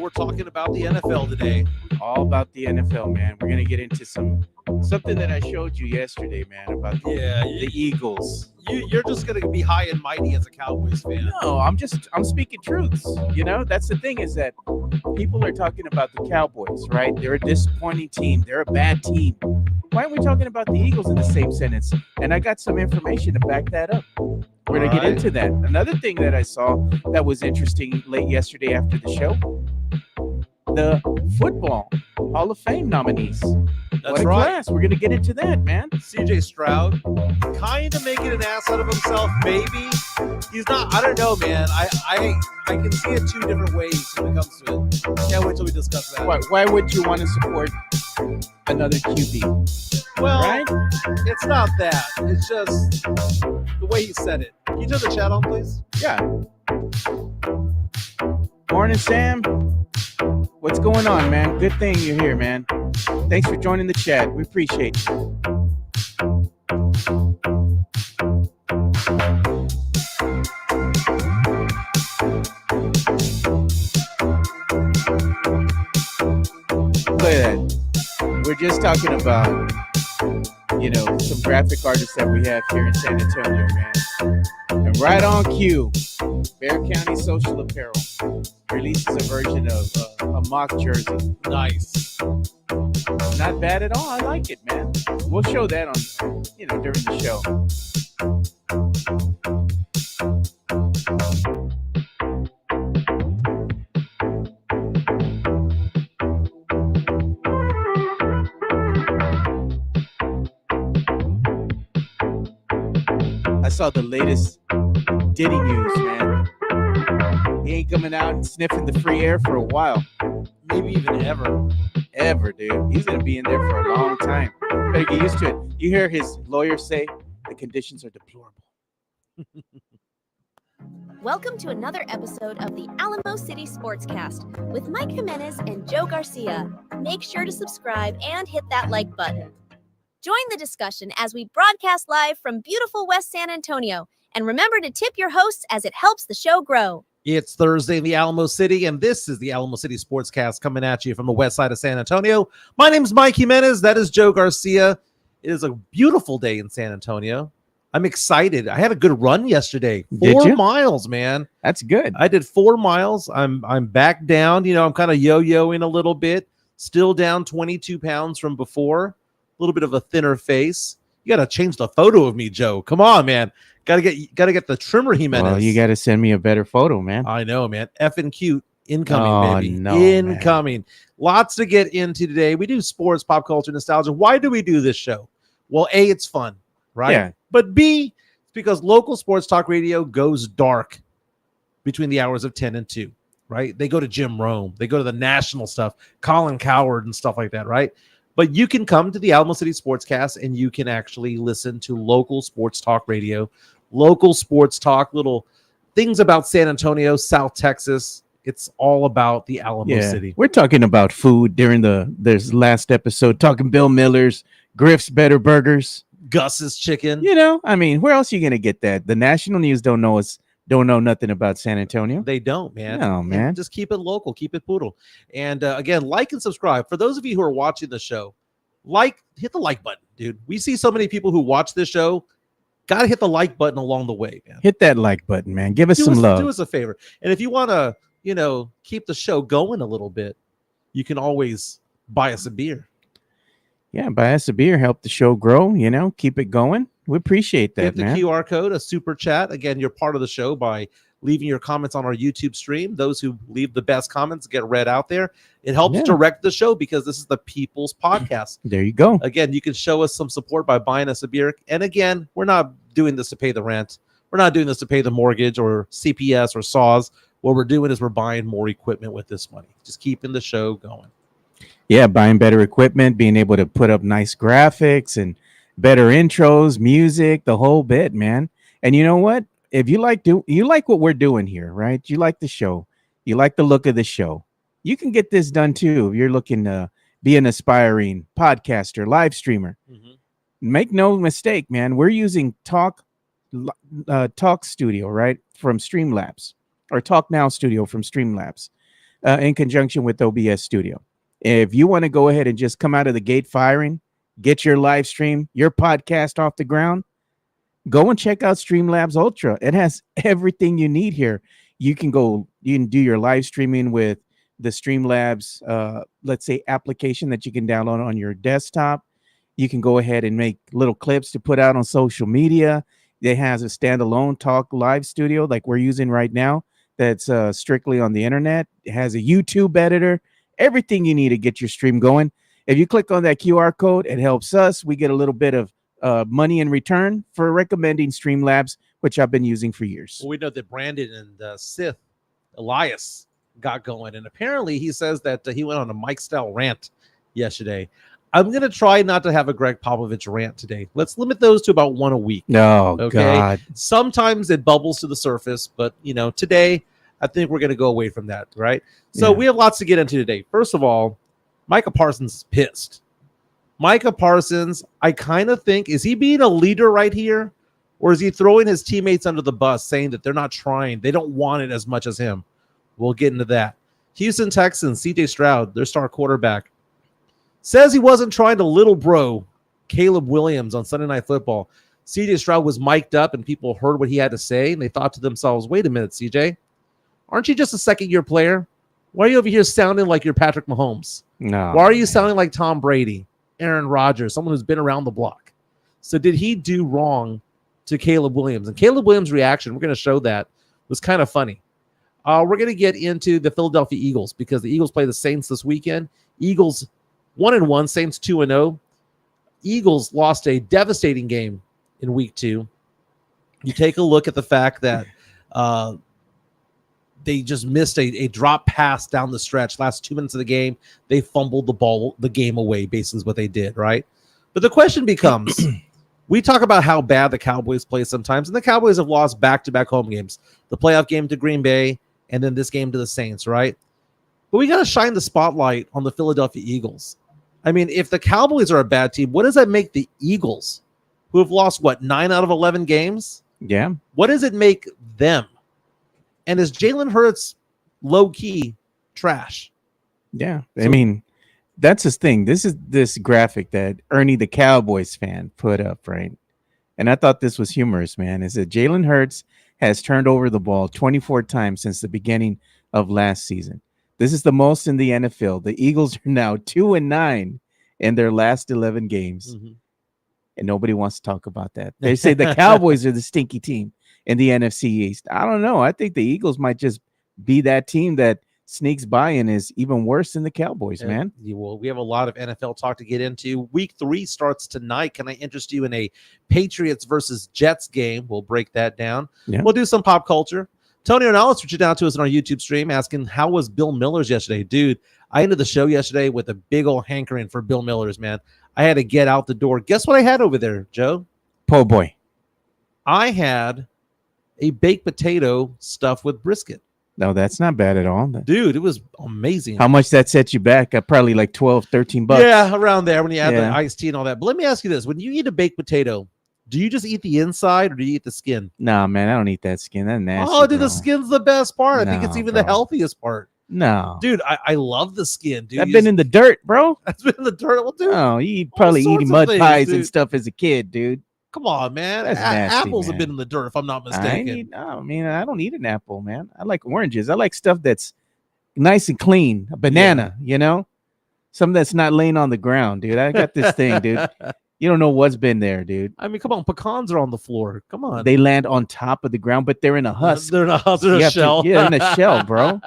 we're talking about the NFL today. All about the NFL, man. We're gonna get into something that I showed you yesterday, man, about the Eagles. You're just gonna be high and mighty as a Cowboys fan. No, I'm speaking truths. You know, that's the thing is that people are talking about the Cowboys, right? They're a disappointing team. They're a bad team. Why aren't we talking about the Eagles in the same sentence? And I got some information to back that up. We're going to get into that. Another thing that I saw that was interesting late yesterday after the show, the football Hall of Fame nominees. That's right. Class. We're going to get into that, man. CJ Stroud, kind of making an ass out of himself, maybe. He's not, I don't know, man. I can see it two different ways when it comes to it. Can't wait till we discuss that. Why would you want to support another QB? Well, right? It's not that. It's just the way he said it. Can you turn the chat on, please? Yeah. Morning, Sam. What's going on, man? Good thing you're here, man. Thanks for joining the chat. We appreciate you. Look at that. We're just talking about, some graphic artists that we have here in San Antonio, man. And right on cue, Bear County Social Apparel releases a version of a mock jersey. Nice. Not bad at all. I like it, man. We'll show that on, during the show. I saw the latest Diddy news, man. He ain't coming out and sniffing the free air for a while. Maybe even ever. Ever, dude. He's going to be in there for a long time. Better get used to it. You hear his lawyer say the conditions are deplorable. Welcome to another episode of the Alamo City Sportscast with Mike Jimenez and Joe Garcia. Make sure to subscribe and hit that like button. Join the discussion as we broadcast live from beautiful West San Antonio. And remember to tip your hosts as it helps the show grow. It's Thursday in the Alamo City, and this is the Alamo City Sportscast coming at you from the west side of San Antonio. My name's Mike Jimenez. That is Joe Garcia. It is a beautiful day in San Antonio. I'm excited. I had a good run yesterday. 4 miles, man. That's good. I did 4 miles. I'm back down. I'm kind of yo-yoing a little bit. Still down 22 pounds from before. A little bit of a thinner face. You got to change the photo of me, Joe. Come on, man. Got to get the trimmer Jimenez. Well, you got to send me a better photo, man. I know, man. Effing cute. Incoming, baby. No, incoming. Man. Lots to get into today. We do sports, pop culture, nostalgia. Why do we do this show? Well, A, it's fun, right? Yeah. But B, it's because local sports talk radio goes dark between the hours of 10 and 2, right? They go to Jim Rome. They go to the national stuff, Colin Cowherd and stuff like that, right? But you can come to the Alamo City Sportscast and you can actually listen to local sports talk radio, local sports talk, little things about San Antonio, South Texas. It's all about the Alamo City. We're talking about food during this last episode, talking Bill Miller's, Griff's Better Burgers, Gus's Chicken. Where else are you going to get that? The national news don't know nothing about San Antonio. They don't, man. No, man. Just keep it local. Keep it poodle. And again, like and subscribe. For those of you who are watching the show, hit the like button, dude. We see so many people who watch this show. Got to hit the like button along the way, man. Hit that like button, man. Give us some love. Do us a favor. And if you want to, keep the show going a little bit, you can always buy us a beer. Yeah, buy us a beer. Help the show grow, keep it going. We appreciate that, man. The QR code, a super chat. Again, you're part of the show by leaving your comments on our YouTube stream. Those who leave the best comments get read out there. It helps direct the show because this is the people's podcast. There you go. Again, you can show us some support by buying us a beer. And again, we're not doing this to pay the rent. We're not doing this to pay the mortgage or CPS or SAWS. What we're doing is we're buying more equipment with this money. Just keeping the show going. Yeah, buying better equipment, being able to put up nice graphics and better intros, music, the whole bit, man. And you know what? If you like what we're doing here, right? You like the show. You like the look of the show. You can get this done too if you're looking to be an aspiring podcaster, live streamer. Mm-hmm. Make no mistake, man. We're using Talk Studio, right? From Streamlabs, or Talk Now Studio from Streamlabs. in conjunction with OBS Studio. If you want to go ahead and just come out of the gate firing, get your live stream, your podcast off the ground, go and check out Streamlabs Ultra. It has everything you need here. You can do your live streaming with the Streamlabs, let's say, application that you can download on your desktop. You can go ahead and make little clips to put out on social media. It has a standalone talk live studio like we're using right now that's strictly on the internet. It has a YouTube editor, everything you need to get your stream going. If you click on that QR code, it helps us. We get a little bit of money in return for recommending Streamlabs, which I've been using for years. Well, we know that Brandon and Sith Elias got going, and apparently he says that he went on a Mike style rant yesterday. I'm going to try not to have a Greg Popovich rant today. Let's limit those to about one a week. No, okay? God. Sometimes it bubbles to the surface, but today I think we're going to go away from that, right? So we have lots to get into today. First of all, Micah Parsons is pissed. Micah Parsons, I kind of think, is he being a leader right here? Or is he throwing his teammates under the bus, saying that they're not trying, they don't want it as much as him? We'll get into that. Houston Texans, CJ Stroud, their star quarterback, says he wasn't trying to little bro Caleb Williams on Sunday Night Football. CJ Stroud was mic'd up and people heard what he had to say, and they thought to themselves, wait a minute, CJ, aren't you just a second-year player? Why are you over here sounding like you're Patrick Mahomes? No. Why are you sounding like Tom Brady, Aaron Rodgers, someone who's been around the block? So did he do wrong to Caleb Williams? And Caleb Williams' reaction, we're going to show that, was kind of funny. We're going to get into the Philadelphia Eagles because the Eagles play the Saints this weekend. Eagles 1-1, Saints 2-0. Eagles lost a devastating game in week 2. You take a look at the fact that they just missed a drop pass down the stretch. Last 2 minutes of the game, they fumbled the game away, basically is what they did, right? But the question becomes, we talk about how bad the Cowboys play sometimes, and the Cowboys have lost back-to-back home games. The playoff game to Green Bay, and then this game to the Saints, right? But we got to shine the spotlight on the Philadelphia Eagles. I mean, if the Cowboys are a bad team, what does that make the Eagles, who have lost, 9 out of 11 games? Yeah. What does it make them? And is Jalen Hurts low-key trash? Yeah. I mean, that's his thing. This is this graphic that Ernie the Cowboys fan put up, right? And I thought this was humorous, man. Is that Jalen Hurts has turned over the ball 24 times since the beginning of last season. This is the most in the NFL. The Eagles are now 2-9 in their last 11 games. Mm-hmm. And nobody wants to talk about that. They say the Cowboys are the stinky team in the NFC East. I don't know. I think the Eagles might just be that team that sneaks by and is even worse than the Cowboys, man. Well, we have a lot of NFL talk to get into. Week 3 starts tonight. Can I interest you in a Patriots versus Jets game? We'll break that down. Yeah. We'll do some pop culture. Tony Ornelas reached out to us on our YouTube stream asking, how was Bill Miller's yesterday? Dude, I ended the show yesterday with a big old hankering for Bill Miller's, man. I had to get out the door. Guess what I had over there, Joe? Po' boy. I had a baked potato stuffed with brisket. No, that's not bad at all. Dude, it was amazing. How much that set you back? Probably like $12-13. Yeah, around there when you add the iced tea and all that. But let me ask you this. When you eat a baked potato, do you just eat the inside or do you eat the skin? Nah, man, I don't eat that skin. That's nasty. Oh, dude, the skin's the best part. I think it's even the healthiest part. No. Dude, I love the skin, dude. I've been in the dirt, bro. That's been in the dirt. Well, dude. Oh, you probably eating mud pies and stuff as a kid, dude. Come on, man. That's nasty, apples man. have been in the dirt, if I'm not mistaken. I don't eat an apple, man. I like oranges. I like stuff that's nice and clean. A banana, something that's not laying on the ground, dude. I got this thing, dude. You don't know what's been there, dude. I mean, come on. Pecans are on the floor. Come on. They land on top of the ground, but they're in a husk. They're in a husk. They're in a shell. In a shell, bro.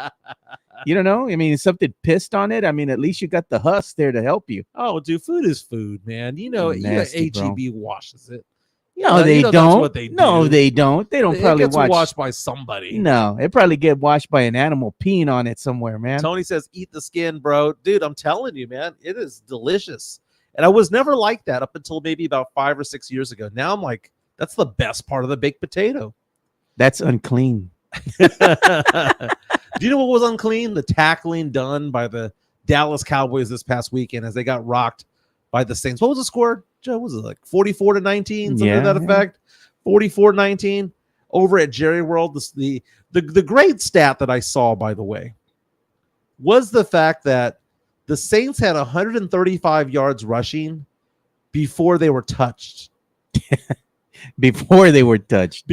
You don't know? I mean, something pissed on it. I mean, at least you got the husk there to help you. Oh, dude, food is food, man. Nasty, HEB washes it. No, they don't. That's what they do. No, they don't. They don't probably washed by somebody. No, it probably get washed by an animal peeing on it somewhere, man. Tony says, eat the skin, bro. Dude, I'm telling you, man, it is delicious. And I was never like that up until maybe about 5 or 6 years ago. Now I'm like, that's the best part of the baked potato. That's unclean. Do you know what was unclean? The tackling done by the Dallas Cowboys this past weekend as they got rocked by the Saints. What was the score, Joe? Was it like 44-19? Something to that effect? 44-19 over at Jerry World. The great stat that I saw, by the way, was the fact that the Saints had 135 yards rushing before they were touched. Before they were touched.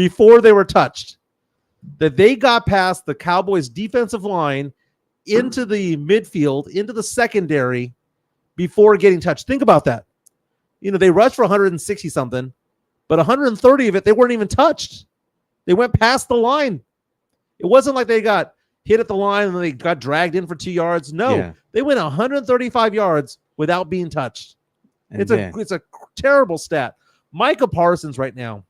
That they got past the Cowboys defensive line into the midfield, into the secondary before getting touched. Think about that. They rushed for 160 something, but 130 of it, they weren't even touched. They went past the line. It wasn't like they got hit at the line and they got dragged in for 2 yards. No, They went 135 yards without being touched. It's a terrible stat. Micah Parsons right now,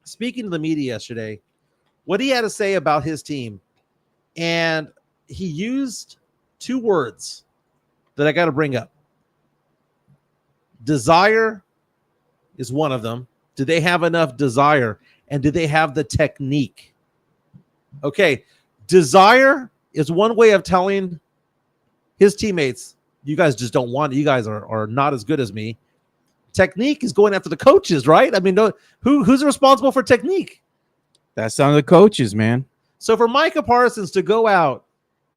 speaking to the media yesterday, what he had to say about his team, and he used 2 words that I got to bring up. Desire is one of them. Do they have enough desire? And do they have the technique? Okay, desire is one way of telling his teammates, you guys just don't want it. You guys are not as good as me. Technique is going after the coaches, right? I mean, who's responsible for technique? That's on the coaches, man. So for Micah Parsons to go out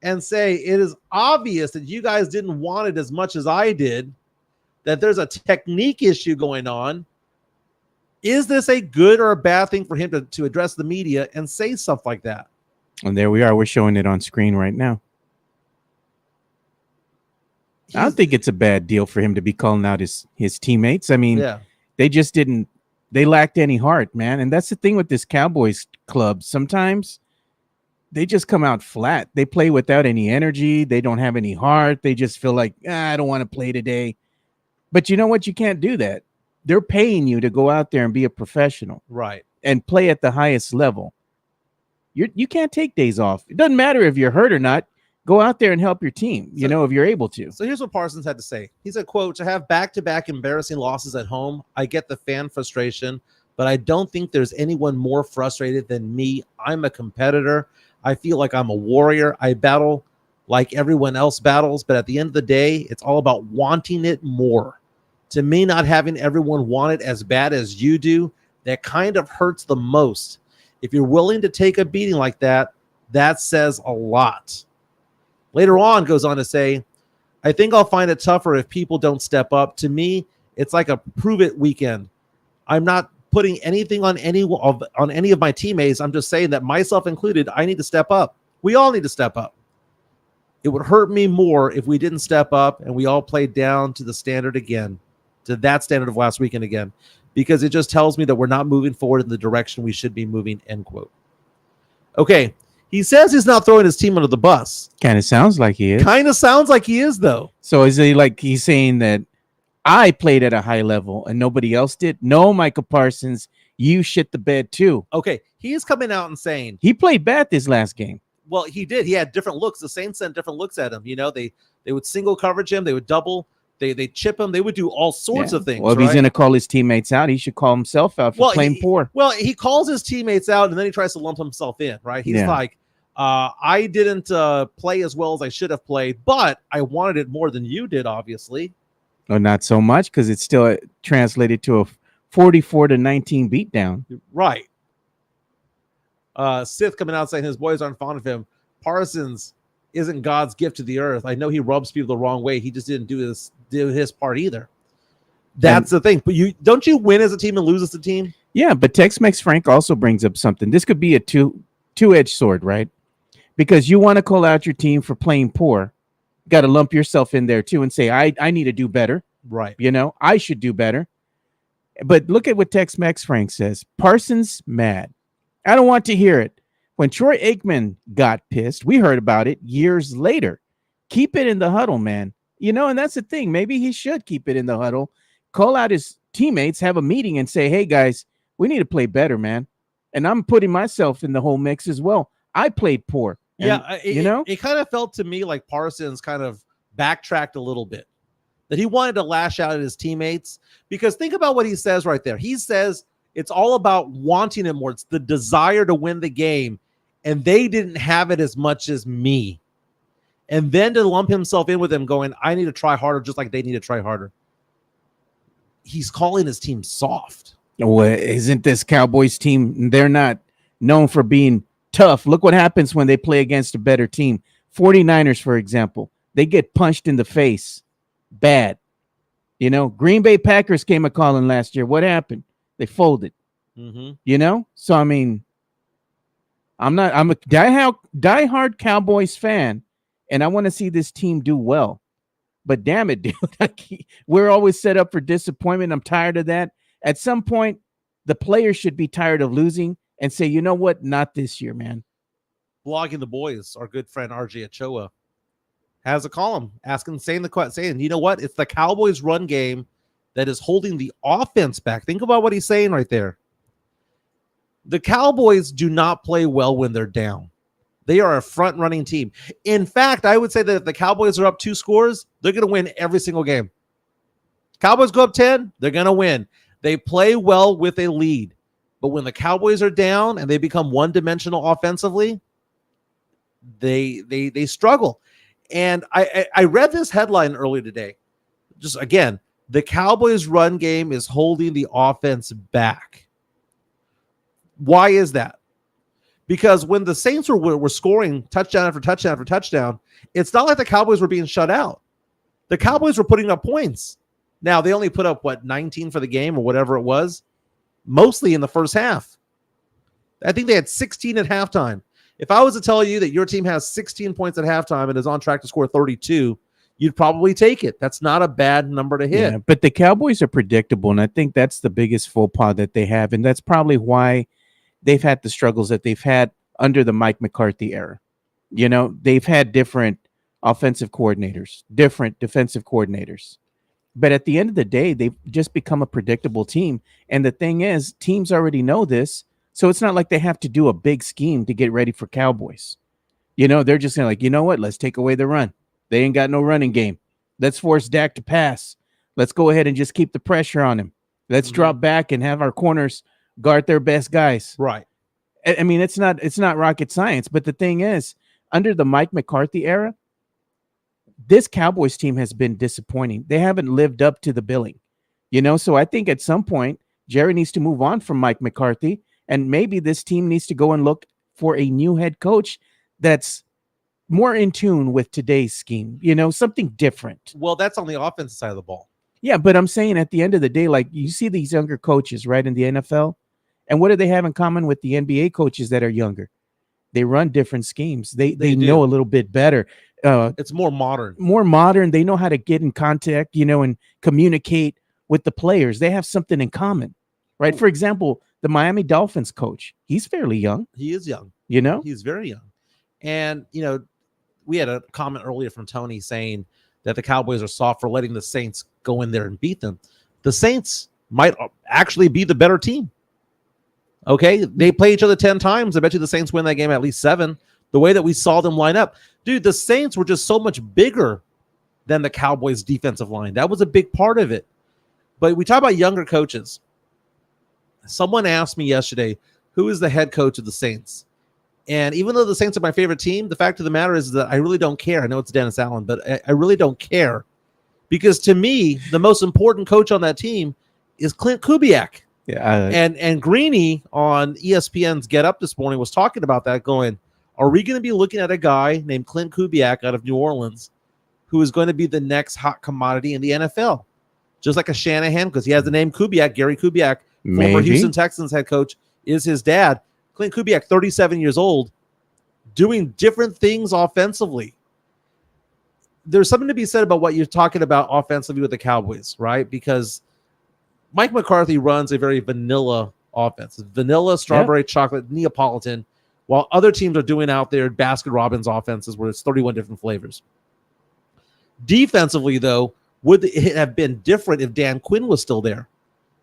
and say it is obvious that you guys didn't want it as much as I did, that there's a technique issue going on, is this a good or a bad thing for him to address the media and say stuff like that? And there we are. We're showing it on screen right now. I don't think it's a bad deal for him to be calling out his teammates. I mean, they just didn't. They lacked any heart, man. And that's the thing with this Cowboys club. Sometimes they just come out flat. They play without any energy. They don't have any heart. They just feel like, I don't want to play today. But you know what? You can't do that. They're paying you to go out there and be a professional. Right. And play at the highest level. You can't take days off. It doesn't matter if you're hurt or not. Go out there and help your team, if you're able to. So here's what Parsons had to say. He said, quote, to have back-to-back embarrassing losses at home, I get the fan frustration, but I don't think there's anyone more frustrated than me. I'm a competitor. I feel like I'm a warrior. I battle like everyone else battles, but at the end of the day, it's all about wanting it more. To me, not having everyone want it as bad as you do, that kind of hurts the most. If you're willing to take a beating like that, that says a lot. Later on, goes on to say, I think I'll find it tougher if people don't step up. To me, it's like a prove it weekend. I'm not putting anything on any of my teammates. I'm just saying that, myself included, I need to step up. We all need to step up. It would hurt me more if we didn't step up and we all played down to the standard again, to that standard of last weekend again, because it just tells me that we're not moving forward in the direction we should be moving, end quote. Okay. He says he's not throwing his team under the bus. Kind of sounds like he is. Kind of sounds like he is, though. So is he like he's saying that I played at a high level and nobody else did? No, Micah Parsons, you shit the bed too. Okay, he is coming out and saying he played bad this last game. Well, he did. He had different looks. The Saints sent different looks at him. They would single coverage him. They would double. They chip him. They would do all sorts of things. Well, if he's going to call his teammates out, he should call himself out for playing poor. Well, he calls his teammates out, and then he tries to lump himself in, right? He's like, I didn't play as well as I should have played, but I wanted it more than you did, obviously. Well, not so much, because it's still translated to a 44-19 beatdown. Right. Sith coming out saying his boys aren't fond of him. Parsons isn't God's gift to the earth. I know he rubs people the wrong way. He just didn't do his part either. That's the thing. But don't you win as a team and lose as a team? Yeah, but Tex-Mex Frank also brings up something. This could be a two-edged sword, right? Because you want to call out your team for playing poor. You got to lump yourself in there too and say, I need to do better. Right. I should do better. But look at what Tex-Mex Frank says. Parsons mad. I don't want to hear it. When Troy Aikman got pissed, we heard about it years later. Keep it in the huddle, man. And that's the thing. Maybe he should keep it in the huddle. Call out his teammates, have a meeting and say, hey, guys, we need to play better, man. And I'm putting myself in the whole mix as well. I played poor. And, it kind of felt to me like Parsons kind of backtracked a little bit, that he wanted to lash out at his teammates, because think about what he says right there. He says it's all about wanting it more. It's the desire to win the game, and they didn't have it as much as me. And then to lump himself in with them going, I need to try harder just like they need to try harder. He's calling his team soft. Well, isn't this Cowboys team, they're not known for being tough. Look what happens when they play against a better team. 49ers, for example, they get punched in the face bad. You know, Green Bay Packers came a calling last year. What happened? They folded. Mm-hmm. You know? So, I mean, I'm a diehard Cowboys fan, and I want to see this team do well. But damn it, dude, we're always set up for disappointment. I'm tired of that. At some point, the players should be tired of losing and say, you know what? Not this year, man. Blogging the Boys, our good friend RJ Ochoa has a column saying, you know what? It's the Cowboys run game that is holding the offense back. Think about what he's saying right there. The Cowboys do not play well when they're down. They are a front-running team. In fact, I would say that if the Cowboys are up 2 scores, they're going to win every single game. Cowboys go up 10, they're going to win. They play well with a lead. But when the Cowboys are down and they become one-dimensional offensively, they struggle. And I read this headline earlier today. Just again, the Cowboys run game is holding the offense back. Why is that? Because when the Saints were scoring touchdown after touchdown after touchdown, it's not like the Cowboys were being shut out. The Cowboys were putting up points. Now, they only put up, 19 for the game or whatever it was, mostly in the first half. I think they had 16 at halftime. If I was to tell you that your team has 16 points at halftime and is on track to score 32, you'd probably take it. That's not a bad number to hit. Yeah, but the Cowboys are predictable, and I think that's the biggest faux pas that they have, and that's probably why they've had the struggles that they've had under the Mike McCarthy era. You know, they've had different offensive coordinators, different defensive coordinators. But at the end of the day, they've just become a predictable team. And the thing is, teams already know this, so it's not like they have to do a big scheme to get ready for Cowboys. You know, they're just saying, like, you know what? Let's take away the run. They ain't got no running game. Let's force Dak to pass. Let's go ahead and just keep the pressure on him. Let's drop back and have our corners guard their best guys. Right. I mean, it's not rocket science. But the thing is, under the Mike McCarthy era, this Cowboys team has been disappointing. They haven't lived up to the billing, you know? So I think at some point, Jerry needs to move on from Mike McCarthy, and maybe this team needs to go and look for a new head coach that's more in tune with today's scheme, you know, something different. Well, that's on the offensive side of the ball. Yeah, but I'm saying at the end of the day, like, you see these younger coaches, right, in the NFL, and what do they have in common with the NBA coaches that are younger? They run different schemes. They know a little bit better. It's more modern. They know how to get in contact, you know, and communicate with the players. They have something in common, right? For example, the Miami Dolphins coach, he's fairly young. He is young. You know? He's very young. And, you know, we had a comment earlier from Tony saying that the Cowboys are soft for letting the Saints go in there and beat them. The Saints might actually be the better team. Okay? They play each other 10 times. I bet you the Saints win that game at least 7. The way that we saw them line up. Dude, the Saints were just so much bigger than the Cowboys' defensive line. That was a big part of it. But we talk about younger coaches. Someone asked me yesterday, who is the head coach of the Saints? And even though the Saints are my favorite team, the fact of the matter is that I really don't care. I know it's Dennis Allen, but I really don't care. Because to me, the most important coach on that team is Clint Kubiak. Yeah, and Greeny on ESPN's Get Up this morning was talking about that, going, are we going to be looking at a guy named Clint Kubiak out of New Orleans who is going to be the next hot commodity in the NFL? Just like a Shanahan, because he has the name Kubiak, Gary Kubiak, former Houston Texans head coach, is his dad. Clint Kubiak, 37 years old, doing different things offensively. There's something to be said about what you're talking about offensively with the Cowboys, right? Because Mike McCarthy runs a very vanilla offense. Vanilla, strawberry, chocolate, Neapolitan, while other teams are doing out there Baskin-Robbins offenses where it's 31 different flavors. Defensively, though, would it have been different if Dan Quinn was still there?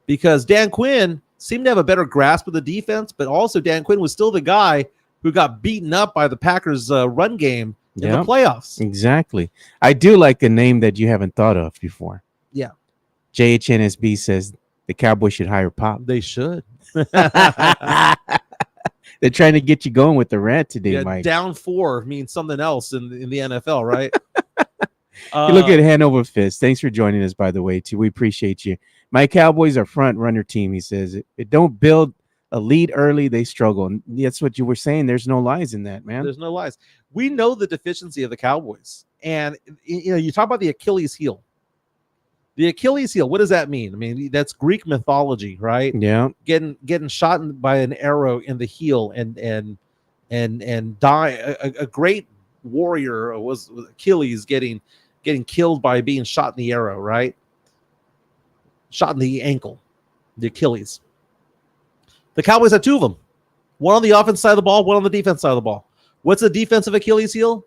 Because Dan Quinn seemed to have a better grasp of the defense, but also Dan Quinn was still the guy who got beaten up by the Packers' run game in the playoffs. Exactly. I do like a name that you haven't thought of before. Yeah. JHNSB says the Cowboys should hire Pop. They should. They're trying to get you going with the rant today, Mike. Down 4 means something else in the NFL, right? You look at Hanover Fist. Thanks for joining us, by the way, too. We appreciate you. My Cowboys are front runner team, he says. It don't build a lead early, they struggle. And that's what you were saying. There's no lies in that, man. There's no lies. We know the deficiency of the Cowboys. And, you talk about the Achilles heel. The Achilles heel, what does that mean? I mean, that's Greek mythology, right? Yeah. Getting shot by an arrow in the heel and die. A great warrior was Achilles getting killed by being shot in the arrow, right? Shot in the ankle, the Achilles. The Cowboys have two of them. One on the offense side of the ball, one on the defense side of the ball. What's the defensive Achilles heel?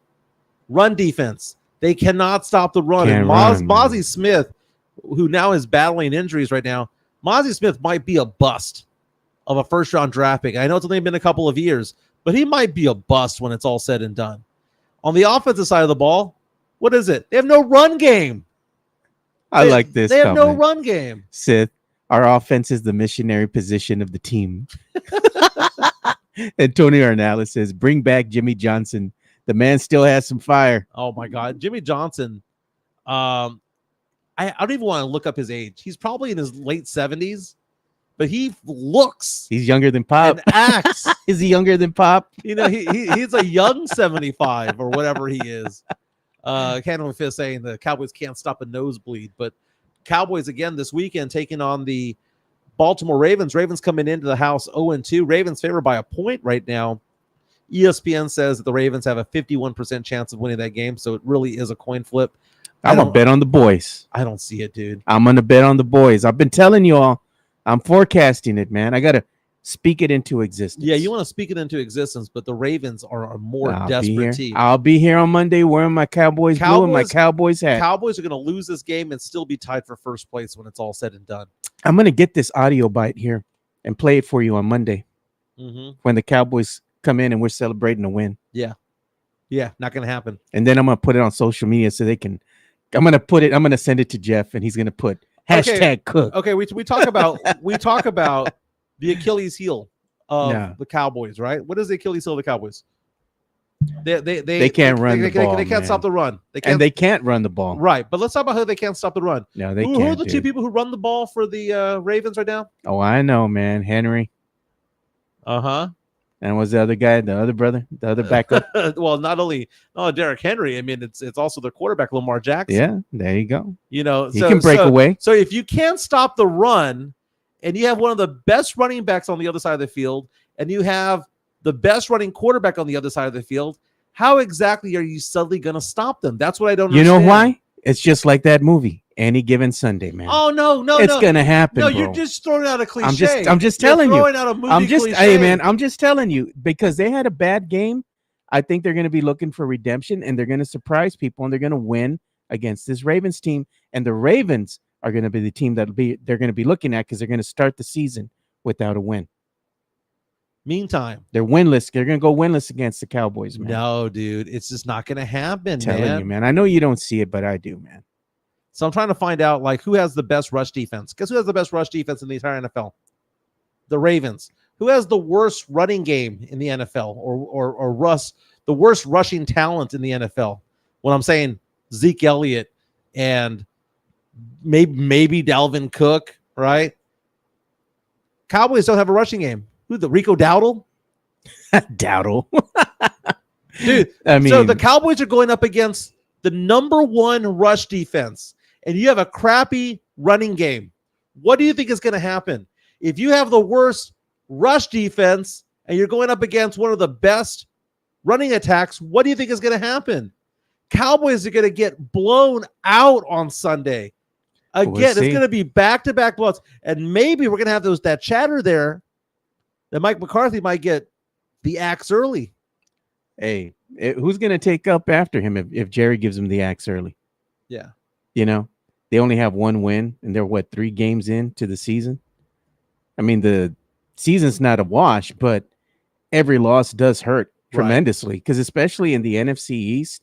Run defense. They cannot stop the run. Can't And Mozzie Smith, who now is battling injuries right now, Mozzie Smith might be a bust of a first-round draft pick. I know it's only been a couple of years, but he might be a bust when it's all said and done. On the offensive side of the ball, what is it? They have no run game. I like this. They have no run game. Sith, our offense is the missionary position of the team. Antonio Arnales says, bring back Jimmy Johnson. The man still has some fire. Oh, my God. Jimmy Johnson, I don't even want to look up his age. He's probably in his late 70s, but he looks. He's younger than Pop. And acts. Is he younger than Pop? He's a young 75 or whatever he is. Cannon Fist saying the Cowboys can't stop a nosebleed, but Cowboys again this weekend taking on the Baltimore Ravens. Ravens coming into the house 0-2. Ravens favored by a point right now. ESPN says that the Ravens have a 51% chance of winning that game, so it really is a coin flip. I'm going to bet on the boys. I don't see it, dude. I'm going to bet on the boys. I've been telling you all. I'm forecasting it, man. I got to speak it into existence. Yeah, you want to speak it into existence, but the Ravens are a more desperate team. I'll be here on Monday wearing my Cowboys blue and my Cowboys hat. Cowboys are going to lose this game and still be tied for first place when it's all said and done. I'm going to get this audio bite here and play it for you on Monday when the Cowboys come in and we're celebrating a win. Yeah, not going to happen. And then I'm going to put it on social media so they can. I'm going to send it to Jeff, and he's going to put hashtag cook. Okay, we talk about the Achilles heel of the Cowboys, right? What is the Achilles heel of the Cowboys? They can't run the ball. They can't stop the run. They can't run the ball. Right, but let's talk about how they can't stop the run. No, they can't. Who are the two people who run the ball for the Ravens right now? Oh, I know, man. Henry. And was the other guy, the other brother, the other backup? Well, not only Derrick Henry. I mean, it's also their quarterback, Lamar Jackson. Yeah, there you go. You know, he can break away. So if you can't stop the run, and you have one of the best running backs on the other side of the field, and you have the best running quarterback on the other side of the field, how exactly are you suddenly going to stop them? That's what I don't understand. You know why? It's just like that movie, Any Given Sunday, man. Oh, no. It's going to happen, No, bro. you're just throwing out a cliche. I'm just telling you. Throwing out a movie cliche. Hey, man, I'm just telling you, because they had a bad game. I think they're going to be looking for redemption, and they're going to surprise people, and they're going to win against this Ravens team. And the Ravens are going to be the team they're going to be looking at, because they're going to start the season without a win. Meantime, they're winless. They're going to go winless against the Cowboys, man. No, dude, it's just not going to happen, I'm telling you, man. I know you don't see it, but I do, man. So I'm trying to find out, like, who has the best rush defense? Guess who has the best rush defense in the entire NFL? The Ravens. Who has the worst running game in the NFL, or the worst rushing talent in the NFL? When I'm saying Zeke Elliott and maybe Dalvin Cook, right? Cowboys don't have a rushing game. Who, the Rico Dowdle? Dowdle. Dude, I mean, so the Cowboys are going up against the number one rush defense, and you have a crappy running game. What do you think is going to happen? If you have the worst rush defense and you're going up against one of the best running attacks, what do you think is going to happen? Cowboys are going to get blown out on Sunday. Again, it's going to be back-to-back blowouts, and maybe we're going to have that chatter there that Mike McCarthy might get the axe early. Hey, who's going to take up after him if Jerry gives him the axe early? Yeah. You know, they only have one win, and they're, 3 games into the season? I mean, the season's not a wash, but every loss does hurt tremendously, because especially in the NFC East,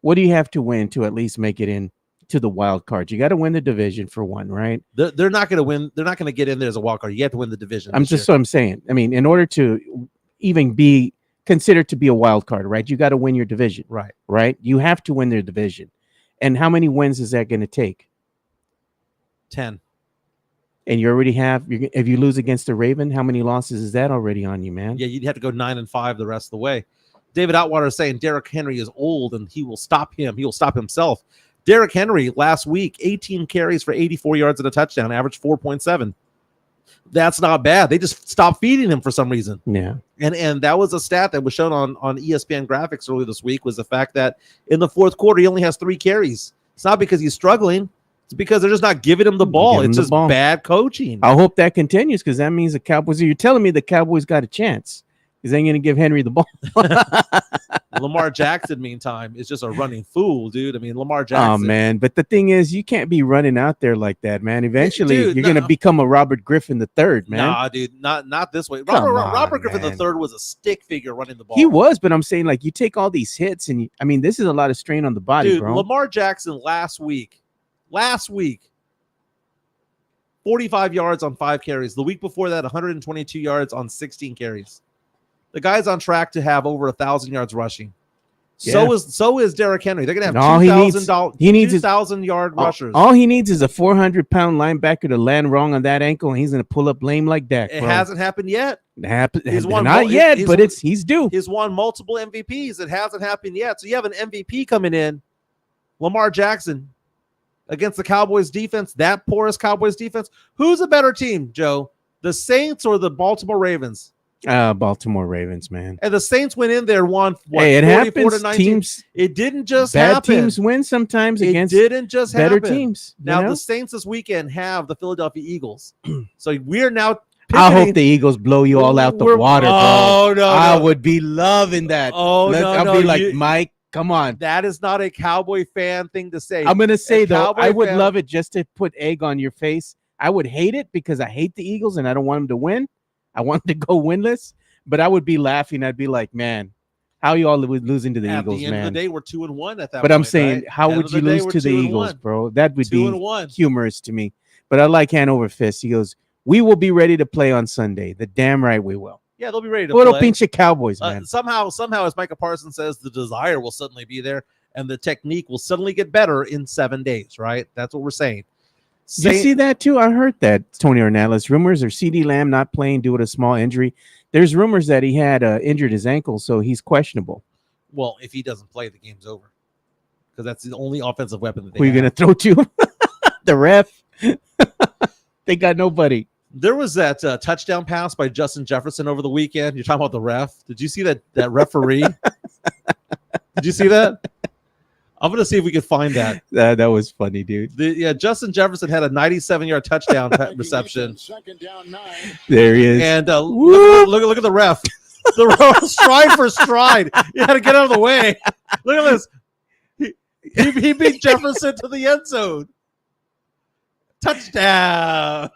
what do you have to win to at least make it in to the wild card? You got to win the division for one, right? They're not going to win. They're not going to get in there as a wild card. You have to win the division. What I'm saying. I mean, in order to even be considered to be a wild card, right? You got to win your division, right? You have to win their division. And how many wins is that going to take? 10. And you already have, if you lose against the Raven, how many losses is that already on you, man? Yeah, you'd have to go 9-5 the rest of the way. David Outwater is saying Derrick Henry is old and he will stop him. He will stop himself. Derrick Henry last week, 18 carries for 84 yards and a touchdown, average 4.7. That's not bad. They just stopped feeding him for some reason. Yeah. And that was a stat that was shown on ESPN graphics earlier this week, was the fact that in the fourth quarter, he only has 3 carries. It's not because he's struggling. It's because they're just not giving him the ball. It's just bad coaching. I hope that continues, because that means the Cowboys, you're telling me the Cowboys got a chance, because they ain't going to give Henry the ball. Lamar Jackson, meantime, is just a running fool, dude. I mean, Lamar Jackson. Oh, man. But the thing is, you can't be running out there like that, man. Eventually, Dude, you're going to become a Robert Griffin III, man. Nah, dude, not this way. Robert Griffin III was a stick figure running the ball. He was, but I'm saying, like, you take all these hits, and this is a lot of strain on the body, dude, bro. Lamar Jackson last week, 45 yards on 5 carries. The week before that, 122 yards on 16 carries. The guy's on track to have over 1,000 yards rushing. Yeah. So is Derrick Henry. They're gonna have 2,000-yard rushers. All he needs is a 400-pound linebacker to land wrong on that ankle, and he's gonna pull up lame like Dak. It hasn't happened yet. Not yet, but he's due. He's won multiple MVPs. It hasn't happened yet. So you have an MVP coming in, Lamar Jackson, against the Cowboys defense, that porous Cowboys defense. Who's a better team, Joe? The Saints or the Baltimore Ravens? Baltimore Ravens, man. And the Saints went in there, won it 44 happens. to 19. Teams, it didn't just bad happen. Teams win sometimes against didn't just better happen. teams. Now the Saints this weekend have the Philadelphia Eagles. So we're now pivoting. I hope the Eagles blow you all out the water, bro. Oh, no. I would be loving that. I'll be like, Mike, come on. That is not a Cowboy fan thing to say. I'm going to say, though, I would fan, love it just to put egg on your face. I would hate it because I hate the Eagles and I don't want them to win. I want them to go winless. But I would be laughing. I'd be like, man, how you all losing to the Eagles, man? At the end of the day, we're 2-1 at that point. But I'm saying, right? how would you lose to the Eagles, bro? That would be humorous to me. But I like hand over fist. He goes, we will be ready to play on Sunday. The damn right we will. Yeah, they'll be ready to play. Pinche Cowboys, man. Somehow, as Micah Parsons says, the desire will suddenly be there, and the technique will suddenly get better in 7 days, right? That's what we're saying. You see that, too? I heard that, Tony Ornelas. Rumors are CeeDee Lamb not playing due to a small injury. There's rumors that he had injured his ankle, so he's questionable. Well, if he doesn't play, the game's over. Because that's the only offensive weapon that they Who are you going to throw to? The ref? They got nobody. There was that touchdown pass by Justin Jefferson over the weekend. You're talking about the ref. Did you see that referee? Did you see that? I'm going to see if we can find that. That was funny, dude. Justin Jefferson had a 97-yard touchdown reception. There he is. And look at the ref. The ref, stride for stride. You had to get out of the way. Look at this. He beat Jefferson to the end zone. Touchdown.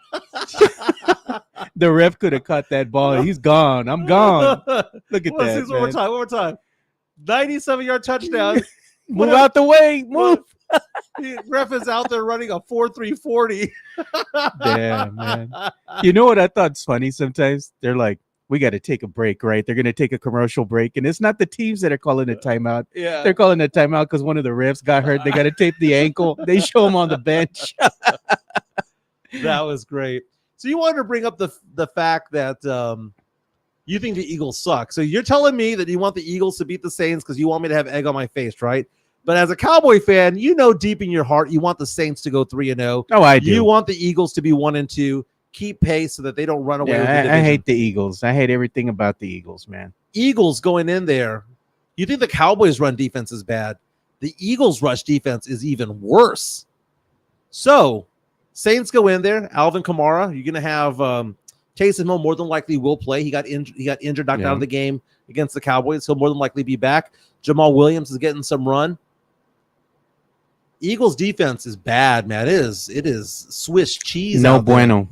The ref could have caught that ball. He's gone. I'm gone. Look at that. One more time. 97-yard touchdown. Move out the way. Move. Ref is out there running a 4.340. Damn, man. You know what I thought's funny sometimes? They're like, we got to take a break, right? They're going to take a commercial break. And it's not the teams that are calling a timeout. Yeah. They're calling a timeout because one of the refs got hurt. They got to tape the ankle. They show him on the bench. That was great. So you wanted to bring up the fact that you think the Eagles suck. So you're telling me that you want the Eagles to beat the Saints because you want me to have egg on my face, right? But as a Cowboy fan, you know deep in your heart you want the Saints to go 3-0. Oh, I do. You want the Eagles to be 1-2, keep pace so that they don't run away with the division. I hate the Eagles. I hate everything about the Eagles, man. Eagles going in there. You think the Cowboys' run defense is bad. The Eagles' rush defense is even worse. So Saints go in there. Alvin Kamara, you're going to have Taysom Hill more than likely will play. He got injured, knocked out of the game against the Cowboys. He'll more than likely be back. Jamal Williams is getting some run. Eagles defense is bad, man. It is Swiss cheese. No bueno.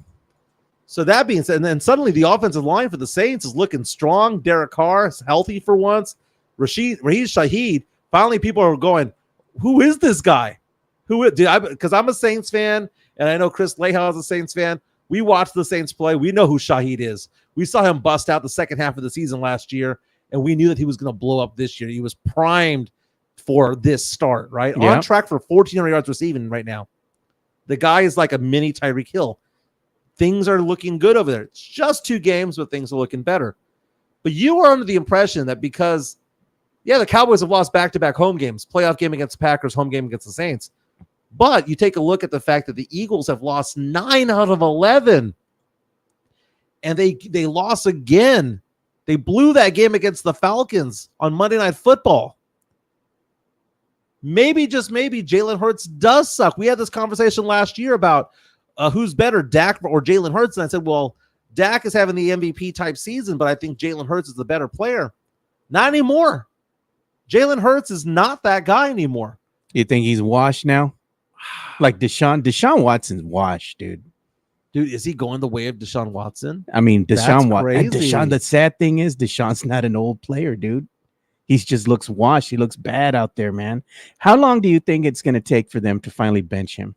So that being said, and then suddenly the offensive line for the Saints is looking strong. Derek Carr is healthy for once. Rashid Shaheed. Finally, people are going, who is this guy? Because I'm a Saints fan, and I know Chris Leha is a Saints fan. We watched the Saints play. We know who Shaheed is. We saw him bust out the second half of the season last year, and we knew that he was going to blow up this year. He was primed for this start, right? Yeah. On track for 1,400 yards receiving right now. The guy is like a mini Tyreek Hill. things are looking good over there. It's just 2 games, but things are looking better. But you are under the impression that because, the Cowboys have lost back-to-back home games, playoff game against the Packers, home game against the Saints. But you take a look at the fact that the Eagles have lost 9 out of 11. And they lost again. They blew that game against the Falcons on Monday Night Football. Maybe, just maybe, Jalen Hurts does suck. We had this conversation last year about who's better, Dak or Jalen Hurts. And I said, well, Dak is having the MVP type season, but I think Jalen Hurts is the better player. Not anymore. Jalen Hurts is not that guy anymore. You think he's washed now? Like Deshaun Watson's washed, dude. Dude, is he going the way of Deshaun Watson? I mean, Deshaun Watson. Deshaun, the sad thing is Deshaun's not an old player, dude. He just looks washed. He looks bad out there, man. How long do you think it's going to take for them to finally bench him?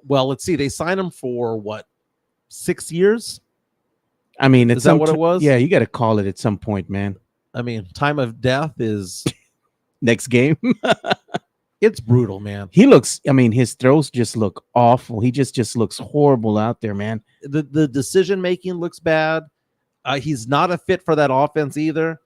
Well, let's see. They signed him for what, 6 years? I mean, is that what it was? Yeah, you got to call it at some point, man. I mean, time of death is next game. It's brutal, man. He looks, I mean, his throws just look awful. He just looks horrible out there, man. The decision making looks bad. He's not a fit for that offense either.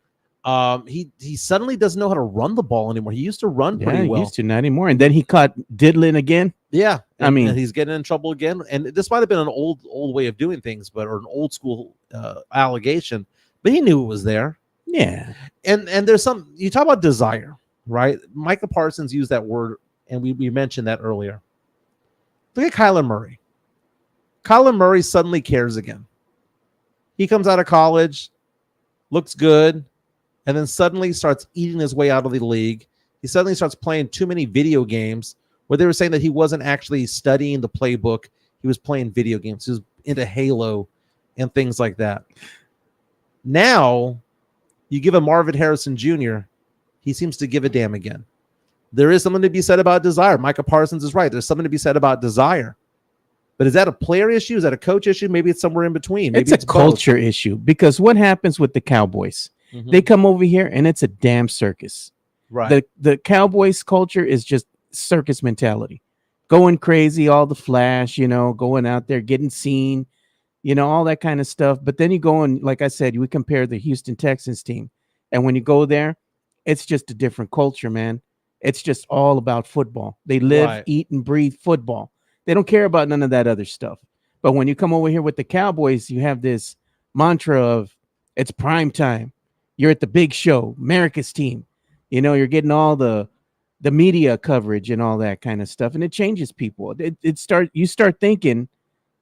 He suddenly doesn't know how to run the ball anymore. He used to run pretty well. He used to, not anymore. And then he caught diddling again. Yeah, I mean, and he's getting in trouble again. And this might have been an old way of doing things, or an old school allegation. But he knew it was there. Yeah, and there's some. You talk about desire, right? Micah Parsons used that word, and we mentioned that earlier. Look at Kyler Murray. Kyler Murray suddenly cares again. He comes out of college, looks good, and then suddenly starts eating his way out of the league. He suddenly starts playing too many video games, where they were saying that he wasn't actually studying the playbook. He was playing video games. He was into Halo and things like that. Now, you give him Marvin Harrison Jr., he seems to give a damn again. There is something to be said about desire. Micah Parsons is right. There's something to be said about desire. But is that a player issue? Is that a coach issue? Maybe it's somewhere in between. Maybe it's a culture issue, because what happens with the Cowboys? Mm-hmm. They come over here and it's a damn circus. Right. The Cowboys culture is just circus mentality, going crazy, all the flash, going out there, getting seen, all that kind of stuff. But then you go and, like I said, we compare the Houston Texans team. And when you go there, it's just a different culture, man. It's just all about football. They live, eat, and breathe football. They don't care about none of that other stuff. But when you come over here with the Cowboys, you have this mantra of it's prime time. You're at the big show, America's team. You're getting all the media coverage and all that kind of stuff. And it changes people. You start thinking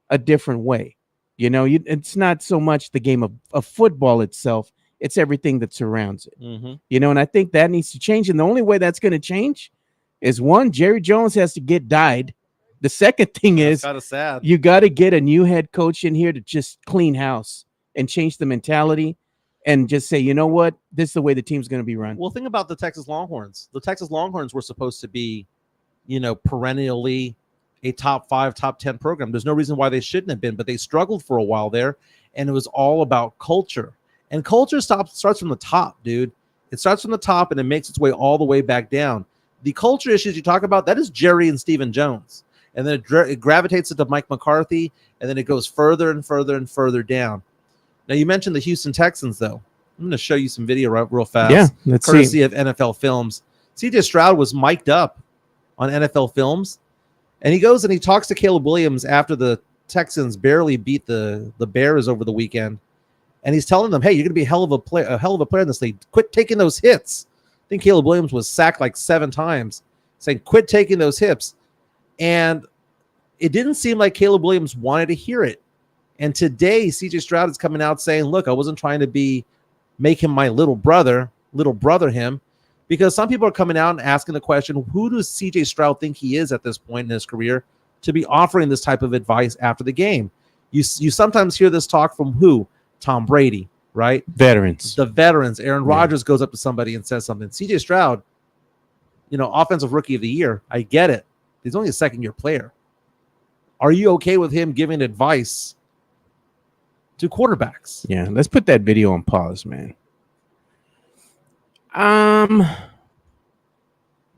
a different way. It's not so much the game of football itself. It's everything that surrounds it. Mm-hmm. And I think that needs to change. And the only way that's going to change is, one, Jerry Jones has to get dyed. The second thing is, kind of sad. You got to get a new head coach in here to just clean house and change the mentality and just say, you know what, this is the way the team's going to be run. Well, think about the Texas Longhorns. The Texas Longhorns were supposed to be, perennially a top 5, top 10 program. There's no reason why they shouldn't have been, but they struggled for a while there, and it was all about culture. And culture starts from the top, dude. It starts from the top, and it makes its way all the way back down. The culture issues you talk about, that is Jerry and Stephen Jones. And then it gravitates into Mike McCarthy, and then it goes further and further and further down. Now, you mentioned the Houston Texans, though. I'm going to show you some video real fast. Yeah, let's courtesy see. of NFL Films. CJ Stroud was mic'd up on NFL Films, and he goes and he talks to Caleb Williams after the Texans barely beat the Bears over the weekend, and he's telling them, "Hey, you're going to be a hell of a player in this league. Quit taking those hits." I think Caleb Williams was sacked like 7 times, saying, "Quit taking those hits." And it didn't seem like Caleb Williams wanted to hear it. And today, CJ Stroud is coming out saying, "Look, I wasn't trying to make him my little brother him," because some people are coming out and asking the question, who does CJ Stroud think he is at this point in his career to be offering this type of advice after the game? You sometimes hear this talk from who? Tom Brady, right? Veterans. The veterans. Aaron Rodgers goes up to somebody and says something. CJ Stroud, offensive rookie of the year. I get it. He's only a second-year player. Are you okay with him giving advice to quarterbacks? Yeah, let's put that video on pause, man.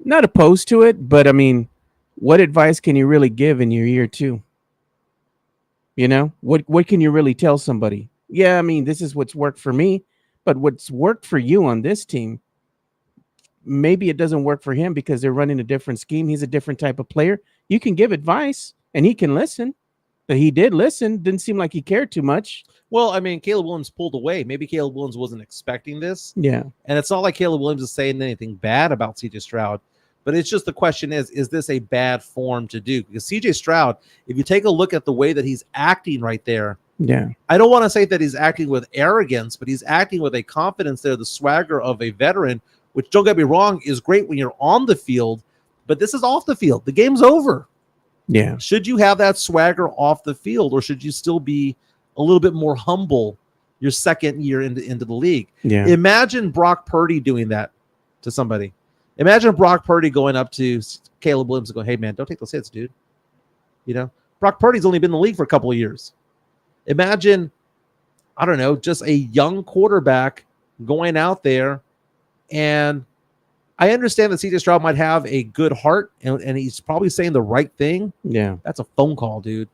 Not opposed to it, but I mean, what advice can you really give in your year 2? You know, what can you really tell somebody? Yeah, I mean, this is what's worked for me, but what's worked for you on this team, maybe it doesn't work for him because they're running a different scheme. He's a different type of player. You can give advice and he can listen. But he did listen. Didn't seem like he cared too much. Well, I mean, Caleb Williams pulled away. Maybe Caleb Williams wasn't expecting this. Yeah. And it's not like Caleb Williams is saying anything bad about CJ Stroud, but it's just the question is this a bad form to do? Because CJ Stroud, if you take a look at the way that he's acting right there, yeah, I don't want to say that he's acting with arrogance, but he's acting with a confidence there, the swagger of a veteran, which, don't get me wrong, is great when you're on the field, but this is off the field. The game's over. Yeah. Should you have that swagger off the field, or should you still be a little bit more humble your second year into the league? Yeah. Imagine Brock Purdy doing that to somebody. Imagine Brock Purdy going up to Caleb Williams and going, "Hey, man, don't take those hits, dude." You know, Brock Purdy's only been in the league for a couple of years. Imagine, I don't know, just a young quarterback going out there, and I understand that CJ Stroud might have a good heart, and he's probably saying the right thing. Yeah. That's a phone call, dude.